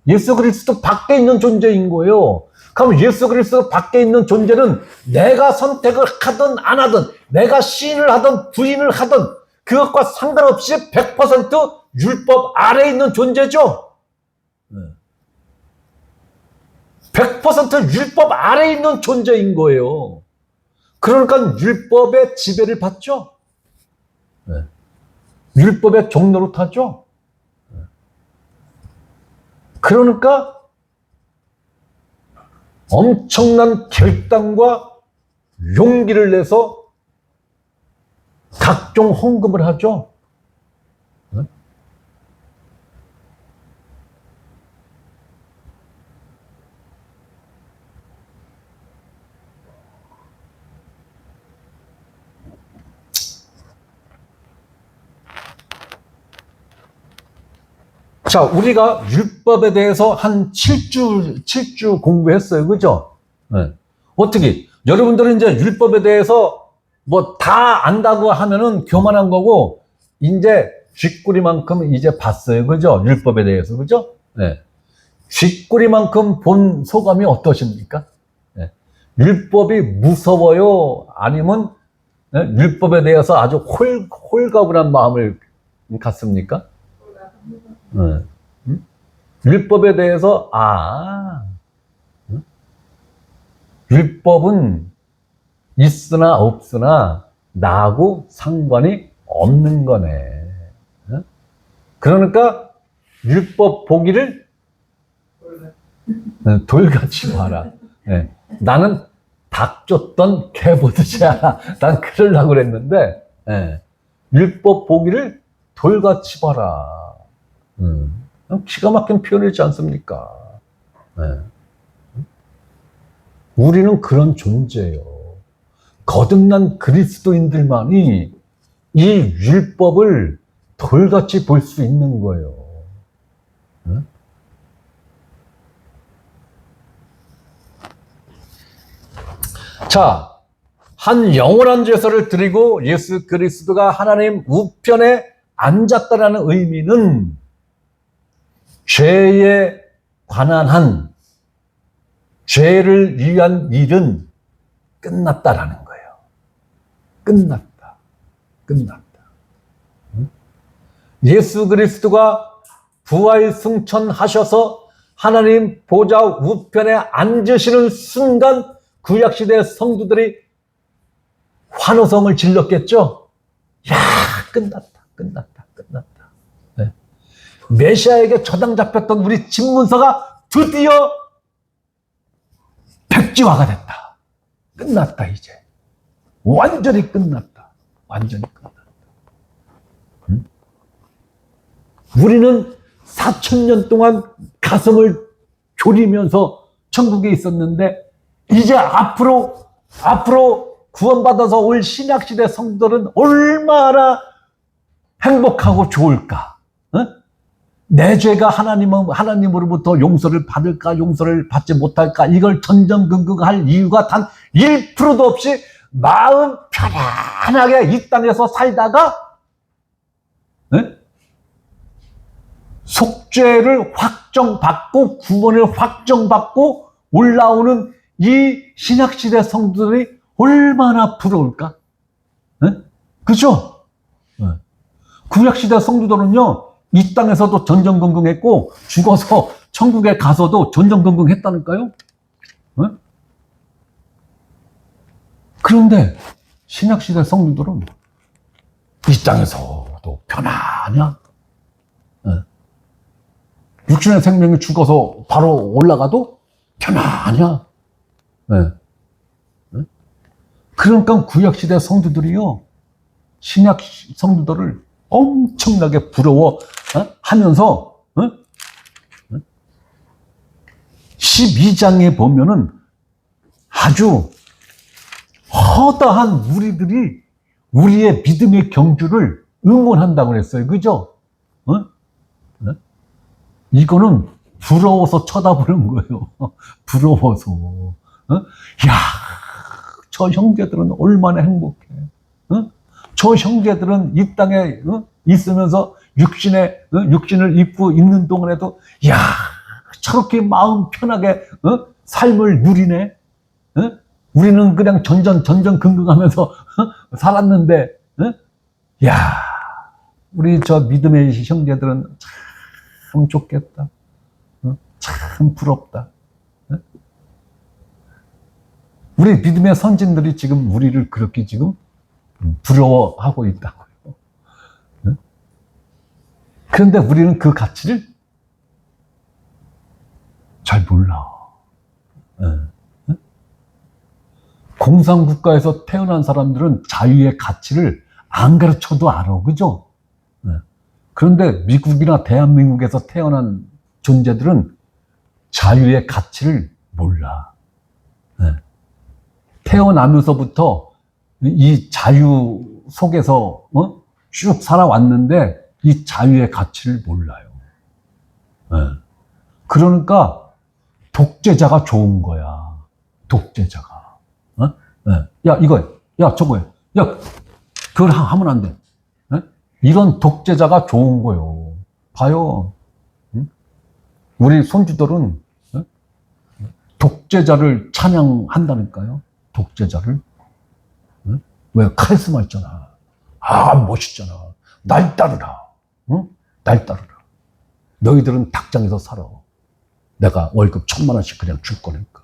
[SPEAKER 1] 예수 그리스도 밖에 있는 존재인 거예요. 그럼 예수 그리스도 밖에 있는 존재는 내가 선택을 하든 안 하든 내가 시인을 하든 부인을 하든 그것과 상관없이 100% 율법 아래에 있는 존재죠. 100% 율법 아래에 있는 존재인 거예요. 그러니까 율법의 지배를 받죠. 율법의 종로로 타죠. 그러니까 엄청난 결단과 용기를 내서 각종 헌금을 하죠. 자, 우리가 율법에 대해서 한 7주 공부했어요. 그죠? 네. 어떻게? 여러분들은 이제 율법에 대해서 뭐 다 안다고 하면은 교만한 거고, 이제 쥐꼬리만큼 이제 봤어요. 그죠? 율법에 대해서. 그죠? 네. 쥐꼬리만큼 본 소감이 어떠십니까? 네. 율법이 무서워요? 아니면 네? 율법에 대해서 아주 홀가분한 마음을 갖습니까? 네. 율법에 대해서 율법은 있으나 없으나 나하고 상관이 없는 거네. 그러니까 율법 보기를 돌같이 봐라. 네. 나는 닭 쫓던 개 보듯이 하라. 난 그러려고 그랬는데 율법 보기를 돌같이 봐라. 기가 막힌 표현이지 않습니까? 우리는 그런 존재예요. 거듭난 그리스도인들만이 이 율법을 돌같이 볼 수 있는 거예요. 자, 한 영원한 제사를 드리고 예수 그리스도가 하나님 우편에 앉았다라는 의미는 죄에 관한 한 죄를 위한 일은 끝났다라는 거예요. 끝났다. 예수 그리스도가 부활 승천하셔서 하나님 보좌 우편에 앉으시는 순간 구약시대 성도들이 환호성을 질렀겠죠. 야, 끝났다. 네. 메시아에게 저당 잡혔던 우리 집문서가 드디어 백지화가 됐다. 끝났다 이제. 완전히 끝났다. 우리는 4,000년 동안 가슴을 졸이면서 천국에 있었는데 이제 앞으로 구원받아서 올 신약시대 성도들은 얼마나 행복하고 좋을까? 내 죄가 하나님으로부터 용서를 받을까, 용서를 받지 못할까, 이걸 전전긍긍할 이유가 단 1%도 없이 마음 편안하게 이 땅에서 살다가 속죄를 확정받고 구원을 확정받고 올라오는 이 신약시대 성도들이 얼마나 부러울까? 그죠? 구약시대 성도들은요, 이 땅에서도 전전긍긍했고 죽어서 천국에 가서도 전전긍긍했다니까요. 어? 그런데 신약시대 성도들은 이 땅에서도 편하냐? 육신의 생명이 죽어서 바로 올라가도 편하냐? 그러니까 구약시대 성도들이요, 신약 성도들을 엄청나게 부러워 하면서 12장에 보면은 아주 허다한 무리들이 우리의 믿음의 경주를 응원한다고 그랬어요. 그죠? 이거는 부러워서 쳐다보는 거예요. 부러워서. 야, 저 형제들은 얼마나 행복해. 저 형제들은 이 땅에 있으면서 육신을 입고 있는 동안에도 야, 저렇게 마음 편하게 삶을 누리네. 우리는 그냥 전전긍긍하면서 살았는데, 야, 우리 저 믿음의 형제들은 참 좋겠다. 참 부럽다. 우리 믿음의 선진들이 지금 우리를 그렇게 지금 부러워하고 있다고요. 그런데 우리는 그 가치를 잘 몰라. 공산국가에서 태어난 사람들은 자유의 가치를 안 가르쳐도 알아. 그죠? 그런데 미국이나 대한민국에서 태어난 존재들은 자유의 가치를 몰라. 태어나면서부터 이 자유 속에서 쭉 살아왔는데 이 자유의 가치를 몰라요. 그러니까 독재자가 좋은 거야. 독재자가. 야, 야, 저거야. 야, 그걸 하면 안 돼. 이런 독재자가 좋은 거요. 봐요. 우리 손주들은 독재자를 찬양한다니까요. 독재자를. 왜? 카리스마 있잖아. 아, 멋있잖아. 날 따르라. 날 따르라. 너희들은 닭장에서 살아. 내가 월급 1,000만 원씩 그냥 줄 거니까.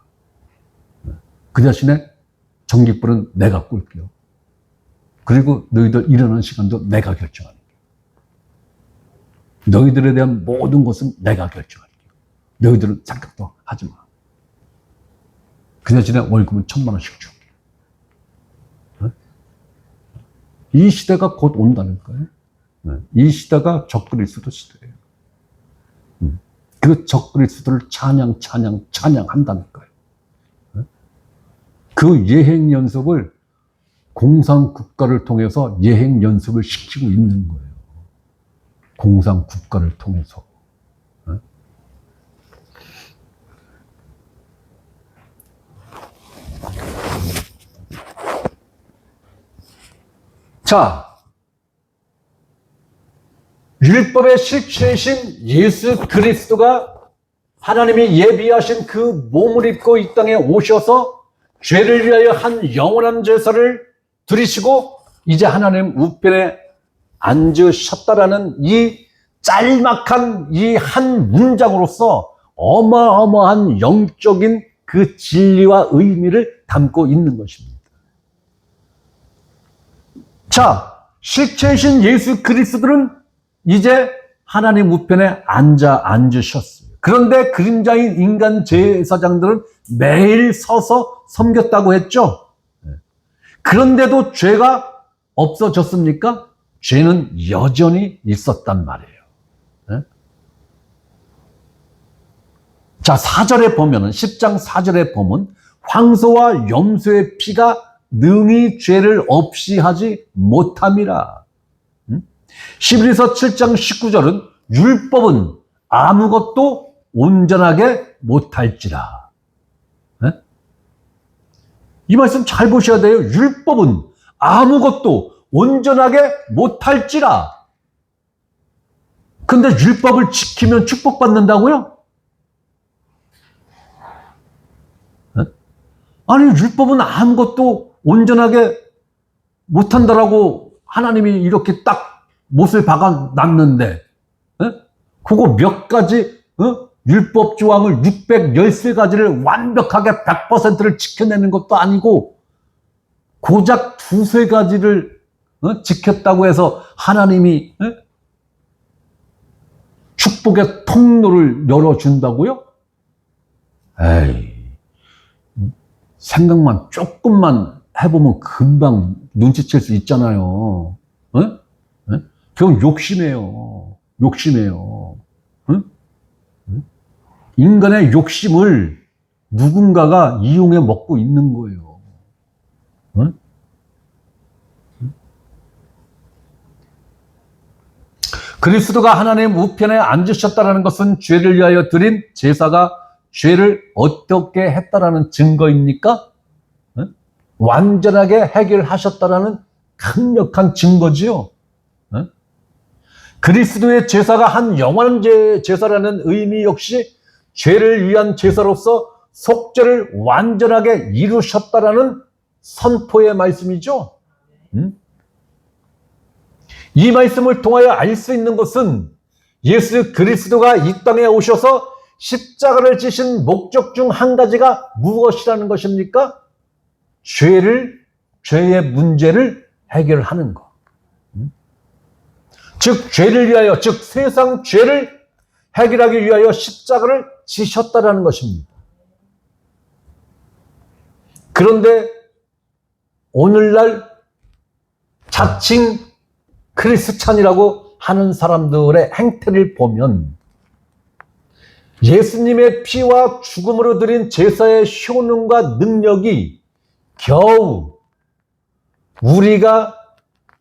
[SPEAKER 1] 그 대신에 전기불은 내가 꿀게요. 그리고 너희들 일어나는 시간도 내가 결정할게. 너희들에 대한 모든 것은 내가 결정할게. 너희들은 생각도 하지 마. 그 대신에 월급은 1,000만 원씩 줄게. 이 시대가 곧 온다니까요. 이 시대가 적그리스도 시대예요. 그 적그리스도를 찬양한다니까요. 그 예행 연습을 공산국가를 통해서 예행 연습을 시키고 있는 거예요. 공산국가를 통해서. 자, 율법의 실체이신 예수 그리스도가 하나님이 예비하신 그 몸을 입고 이 땅에 오셔서 죄를 위하여 한 영원한 제사를 드리시고 이제 하나님 우편에 앉으셨다라는 이 짤막한 이 한 문장으로서 어마어마한 영적인 그 진리와 의미를 담고 있는 것입니다. 자, 실체이신 예수 그리스도는 이제 하나님 우편에 앉으셨어요. 그런데 그림자인 인간 제사장들은 매일 서서 섬겼다고 했죠. 그런데도 죄가 없어졌습니까? 죄는 여전히 있었단 말이에요. 자, 4절에 보면은, 10장 4절에 보면, 황소와 염소의 피가 능히 죄를 없이 하지 못함이라. 11에서 7장 19절은 율법은 아무것도 온전하게 못할지라. 이 말씀 잘 보셔야 돼요. 율법은 아무것도 온전하게 못할지라. 근데 율법을 지키면 축복받는다고요? 아니, 율법은 아무것도 온전하게 못한다라고 하나님이 이렇게 딱 못을 박아놨는데, 그거 몇 가지 율법 조항을 613가지를 완벽하게 100%를 지켜내는 것도 아니고 고작 2-3가지를 지켰다고 해서 하나님이 축복의 통로를 열어준다고요? 에이, 생각만 조금만 해보면 금방 눈치챌 수 있잖아요. 그건 욕심이에요. 욕심이에요. 인간의 욕심을 누군가가 이용해 먹고 있는 거예요. 그리스도가 하나님의 우편에 앉으셨다는 것은 죄를 위하여 드린 제사가 죄를 어떻게 했다라는 증거입니까? 완전하게 해결하셨다라는 강력한 증거지요. 그리스도의 제사가 한 영원한 제사라는 의미 역시 죄를 위한 제사로서 속죄를 완전하게 이루셨다라는 선포의 말씀이죠. 이 말씀을 통하여 알 수 있는 것은 예수 그리스도가 이 땅에 오셔서 십자가를 지신 목적 중 한 가지가 무엇이라는 것입니까? 죄의 문제를 해결하는 것. 즉, 죄를 위하여, 즉, 세상 죄를 해결하기 위하여 십자가를 지셨다라는 것입니다. 그런데 오늘날 자칭 크리스찬이라고 하는 사람들의 행태를 보면 예수님의 피와 죽음으로 드린 제사의 효능과 능력이 겨우 우리가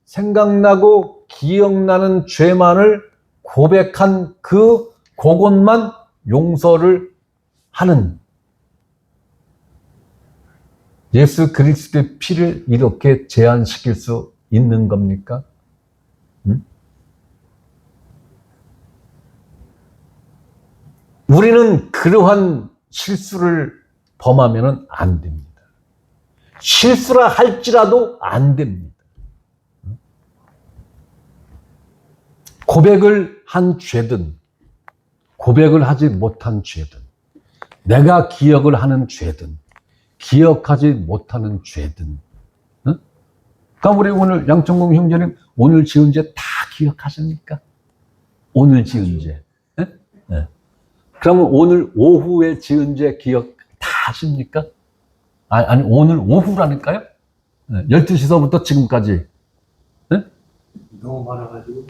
[SPEAKER 1] 생각나고 기억나는 죄만을 고백한 그것만 용서를 하는 예수 그리스도의 피를 이렇게 제한시킬 수 있는 겁니까? 우리는 그러한 실수를 범하면 안 됩니다. 실수라 할지라도 안 됩니다. 고백을 한 죄든 고백을 하지 못한 죄든 내가 기억을 하는 죄든 기억하지 못하는 죄든 그러니까 우리 오늘 양천공 형제님 오늘 지은 죄 다 기억하십니까? 오늘 지은 죄. 네. 그러면 오늘 오후에 지은 죄 기억 다 하십니까? 아니 오늘 오후라니까요? 12시서부터 지금까지. 네?
[SPEAKER 2] 너무 많아가지고.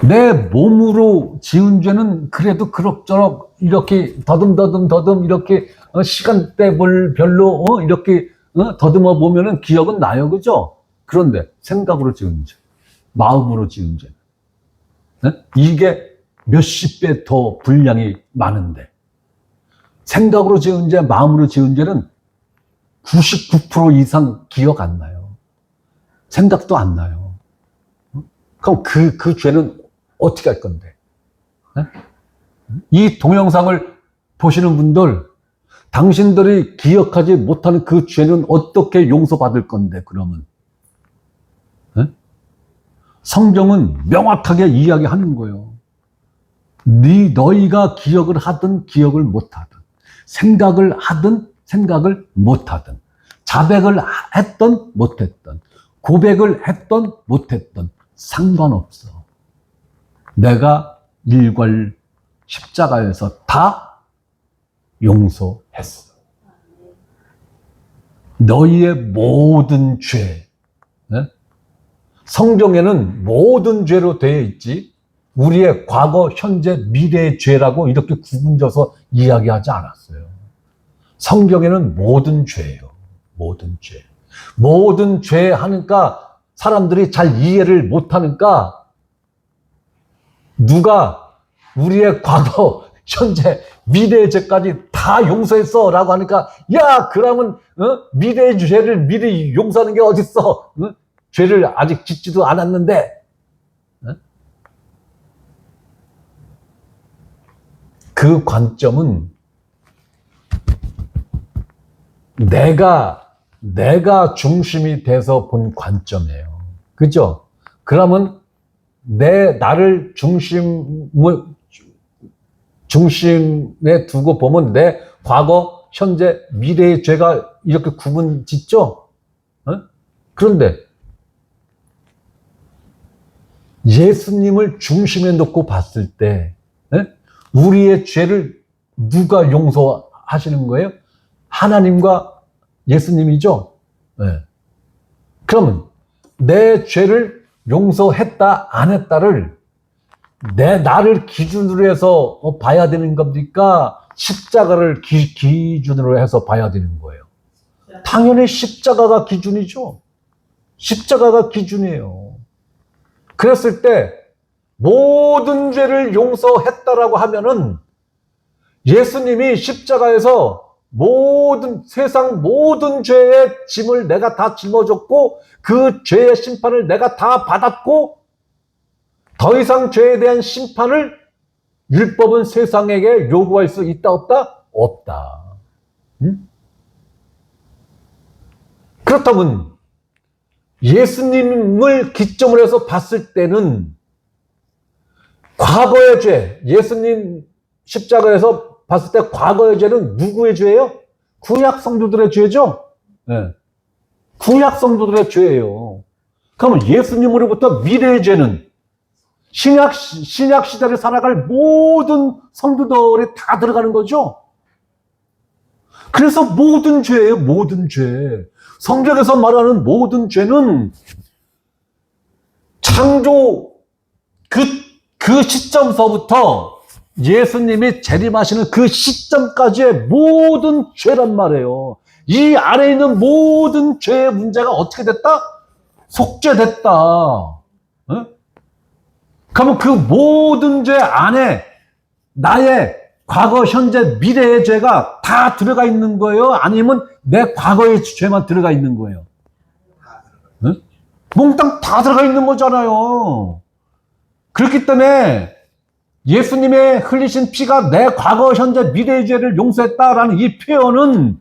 [SPEAKER 1] 내 몸으로 지은 죄는 그래도 그럭저럭 이렇게 더듬 이렇게 시간대별로 이렇게 더듬어 보면은 기억은 나요, 그죠? 그런데 생각으로 지은 죄, 마음으로 지은 죄, 이게 몇십 배 더 분량이 많은데 생각으로 지은 죄, 마음으로 지은 죄는 99% 이상 기억 안 나요. 생각도 안 나요. 그럼 그 죄는 어떻게 할 건데? 이 동영상을 보시는 분들, 당신들이 기억하지 못하는 그 죄는 어떻게 용서받을 건데, 그러면? 성경은 명확하게 이야기하는 거예요. 너희가 기억을 하든 기억을 못하든, 생각을 하든 생각을 못하든, 자백을 했던 못했던, 고백을 했던 못했던 상관없어. 내가 일괄 십자가에서 다 용서했어. 너희의 모든 죄. 성경에는 모든 죄로 되어 있지 우리의 과거, 현재, 미래의 죄라고 이렇게 구분져서 이야기하지 않았어요. 성경에는 모든 죄예요. 모든 죄. 모든 죄 하니까 사람들이 잘 이해를 못하니까 누가 우리의 과거, 현재, 미래의 죄까지 다 용서했어 라고 하니까 야 그러면 미래의 죄를 미리 용서하는 게 어딨어? 죄를 아직 짓지도 않았는데 그 관점은 내가 중심이 돼서 본 관점이에요. 그죠? 그러면 나를 중심에 두고 보면 내 과거, 현재, 미래의 죄가 이렇게 구분 짓죠? 그런데 예수님을 중심에 놓고 봤을 때 우리의 죄를 누가 용서하시는 거예요? 하나님과 예수님이죠? 그러면 내 죄를 용서했다 안 했다를 나를 기준으로 해서 봐야 되는 겁니까? 십자가를 기준으로 해서 봐야 되는 거예요. 당연히 십자가가 기준이죠. 십자가가 기준이에요. 그랬을 때 모든 죄를 용서했다라고 하면은 예수님이 십자가에서 세상 모든 죄의 짐을 내가 다 짊어졌고 그 죄의 심판을 내가 다 받았고 더 이상 죄에 대한 심판을 율법은 세상에게 요구할 수 있다 없다? 없다. 그렇다면 예수님을 기점으로 해서 봤을 때는 과거의 죄, 예수님 십자가에서 봤을 때 과거의 죄는 누구의 죄예요? 구약 성도들의 죄죠? 네. 구약 성도들의 죄예요. 그러면 예수님으로부터 미래의 죄는 신약 시대를 살아갈 모든 성도들이 다 들어가는 거죠? 그래서 모든 죄예요, 모든 죄. 성경에서 말하는 모든 죄는 창조 그 시점서부터 예수님이 재림하시는 그 시점까지의 모든 죄란 말이에요. 이 안에 있는 모든 죄의 문제가 어떻게 됐다? 속죄됐다. 그러면 그 모든 죄 안에 나의 과거, 현재, 미래의 죄가 다 들어가 있는 거예요? 아니면 내 과거의 죄만 들어가 있는 거예요? 몽땅 다 들어가 있는 거잖아요. 그렇기 때문에 예수님의 흘리신 피가 내 과거, 현재, 미래의 죄를 용서했다라는 이 표현은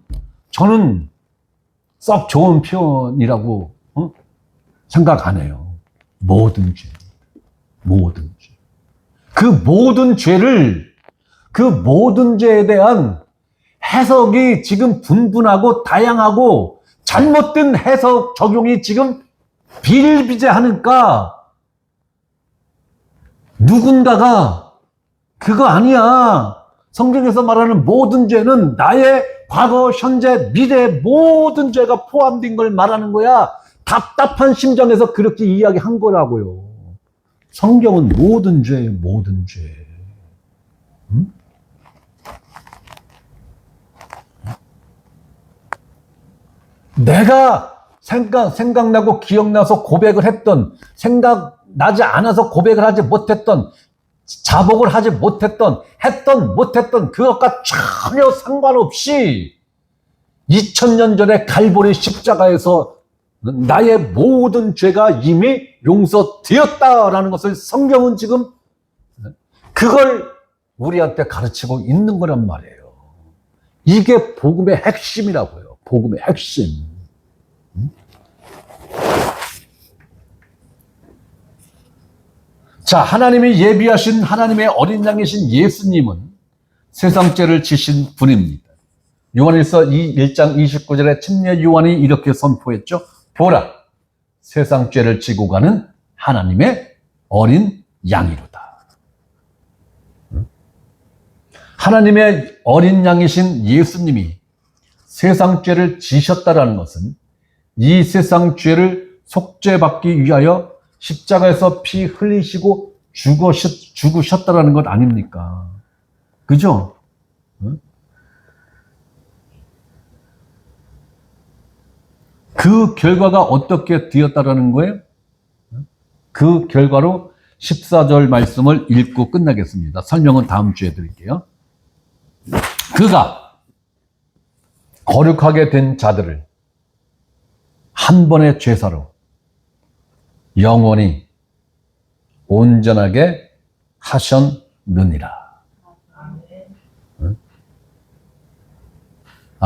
[SPEAKER 1] 저는 썩 좋은 표현이라고 생각 안 해요. 모든 죄. 모든 죄. 그 모든 죄에 대한 해석이 지금 분분하고 다양하고 잘못된 해석 적용이 지금 비일비재하니까 누군가가 그거 아니야. 성경에서 말하는 모든 죄는 나의 과거, 현재, 미래의 모든 죄가 포함된 걸 말하는 거야. 답답한 심정에서 그렇게 이야기한 거라고요. 성경은 모든 죄예요, 모든 죄. 내가 생각나고 기억나서 고백을 했던, 생각나지 않아서 고백을 하지 못했던, 자복을 하지 못했던, 못했던 그것과 전혀 상관없이 2000년 전에 갈보리 십자가에서 나의 모든 죄가 이미 용서되었다라는 것을 성경은 지금 그걸 우리한테 가르치고 있는 거란 말이에요. 이게 복음의 핵심이라고요. 복음의 핵심. 자, 하나님이 예비하신 하나님의 어린 양이신 예수님은 세상 죄를 지신 분입니다. 요한일서 1장 29절에 침례 요한이 이렇게 선포했죠. 보라, 세상 죄를 지고 가는 하나님의 어린 양이로다. 하나님의 어린 양이신 예수님이 세상 죄를 지셨다라는 것은 이 세상 죄를 속죄받기 위하여 십자가에서 피 흘리시고 죽으셨다라는 것 아닙니까? 그죠? 그 결과가 어떻게 되었다라는 거예요? 그 결과로 14절 말씀을 읽고 끝나겠습니다. 설명은 다음 주에 드릴게요. 그가 거룩하게 된 자들을 한 번의 죄사로 영원히 온전하게 하셨느니라.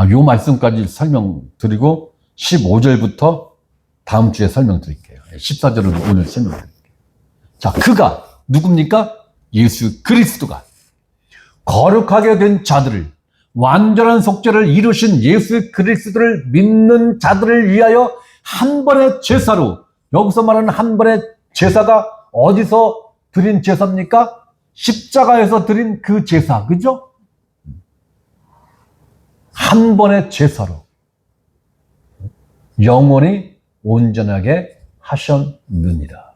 [SPEAKER 1] 요 말씀까지 설명드리고 15절부터 다음 주에 설명드릴게요. 14절은 오늘 설명드릴게요. 자, 그가 누굽니까? 예수 그리스도가 거룩하게 된 자들을, 완전한 속죄를 이루신 예수 그리스도를 믿는 자들을 위하여 한 번의 제사로, 여기서 말하는 한 번의 제사가 어디서 드린 제사입니까? 십자가에서 드린 그 제사, 그죠? 한 번의 제사로 영원히 온전하게 하셨느니라.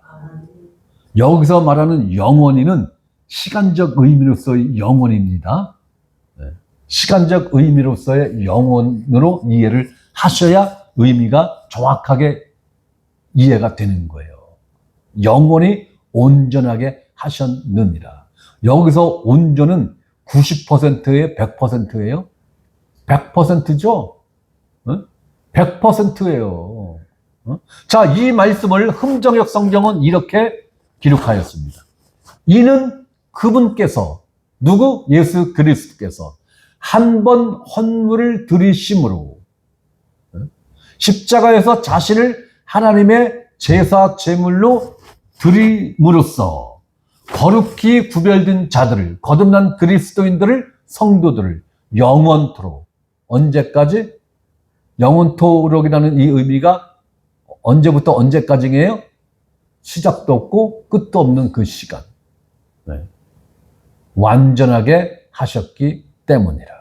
[SPEAKER 1] 여기서 말하는 영원히는 시간적 의미로서의 영원입니다. 시간적 의미로서의 영원으로 이해를 하셔야 의미가 정확하게 이해가 되는 거예요. 영원히 온전하게 하셨느니라. 여기서 온전은 90%에 100%예요? 100%죠? 100%예요. 자, 이 말씀을 흥정역 성경은 이렇게 기록하였습니다. 이는 그분께서, 누구? 예수 그리스도께서 한 번 헌물을 드리심으로 십자가에서 자신을 하나님의 제사 제물로 드림으로써 거룩히 구별된 자들을, 거듭난 그리스도인들을, 성도들을 영원토록, 언제까지? 영원토록이라는 이 의미가 언제부터 언제까지예요? 시작도 없고 끝도 없는 그 시간. 네. 완전하게 하셨기 때문이라.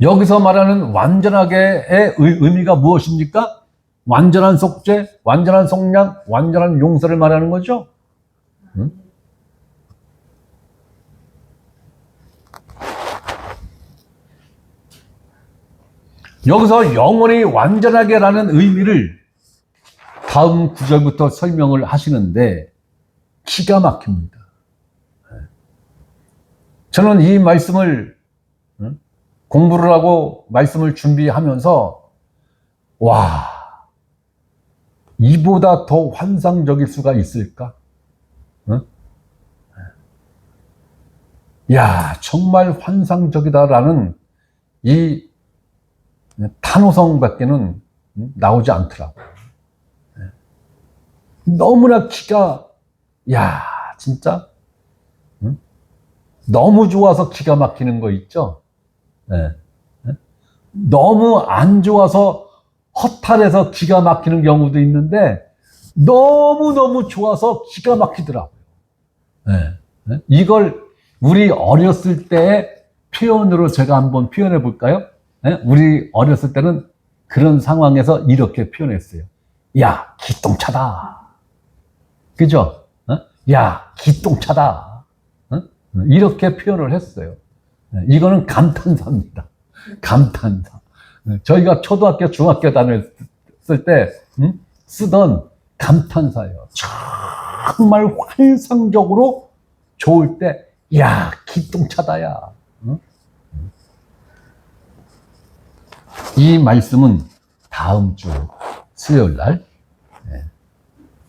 [SPEAKER 1] 여기서 말하는 완전하게의 의미가 무엇입니까? 완전한 속죄, 완전한 속량, 완전한 용서를 말하는 거죠. 여기서 영원히 완전하게라는 의미를 다음 구절부터 설명을 하시는데 기가 막힙니다. 저는 이 말씀을 공부를 하고 말씀을 준비하면서 와, 이보다 더 환상적일 수가 있을까? 야, 정말 환상적이다라는 이 탄호성밖에는 나오지 않더라고요. 너무나 기가, 야, 진짜 너무 좋아서 기가 막히는 거 있죠? 네. 너무 안 좋아서 허탈해서 기가 막히는 경우도 있는데 너무너무 좋아서 기가 막히더라고요. 네. 이걸 우리 어렸을 때의 표현으로 제가 한번 표현해 볼까요? 네? 우리 어렸을 때는 그런 상황에서 이렇게 표현했어요. 야, 기똥차다. 그죠? 야, 기똥차다. 이렇게 표현을 했어요. 이거는 감탄사입니다. 감탄사. 저희가 초등학교, 중학교 다녔을 때 쓰던 감탄사예요. 정말 환상적으로 좋을 때, 야, 기똥차다야. 이 말씀은 다음 주 수요일 날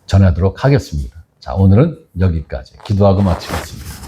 [SPEAKER 1] 전하도록 하겠습니다. 자, 오늘은 여기까지 기도하고 마치겠습니다.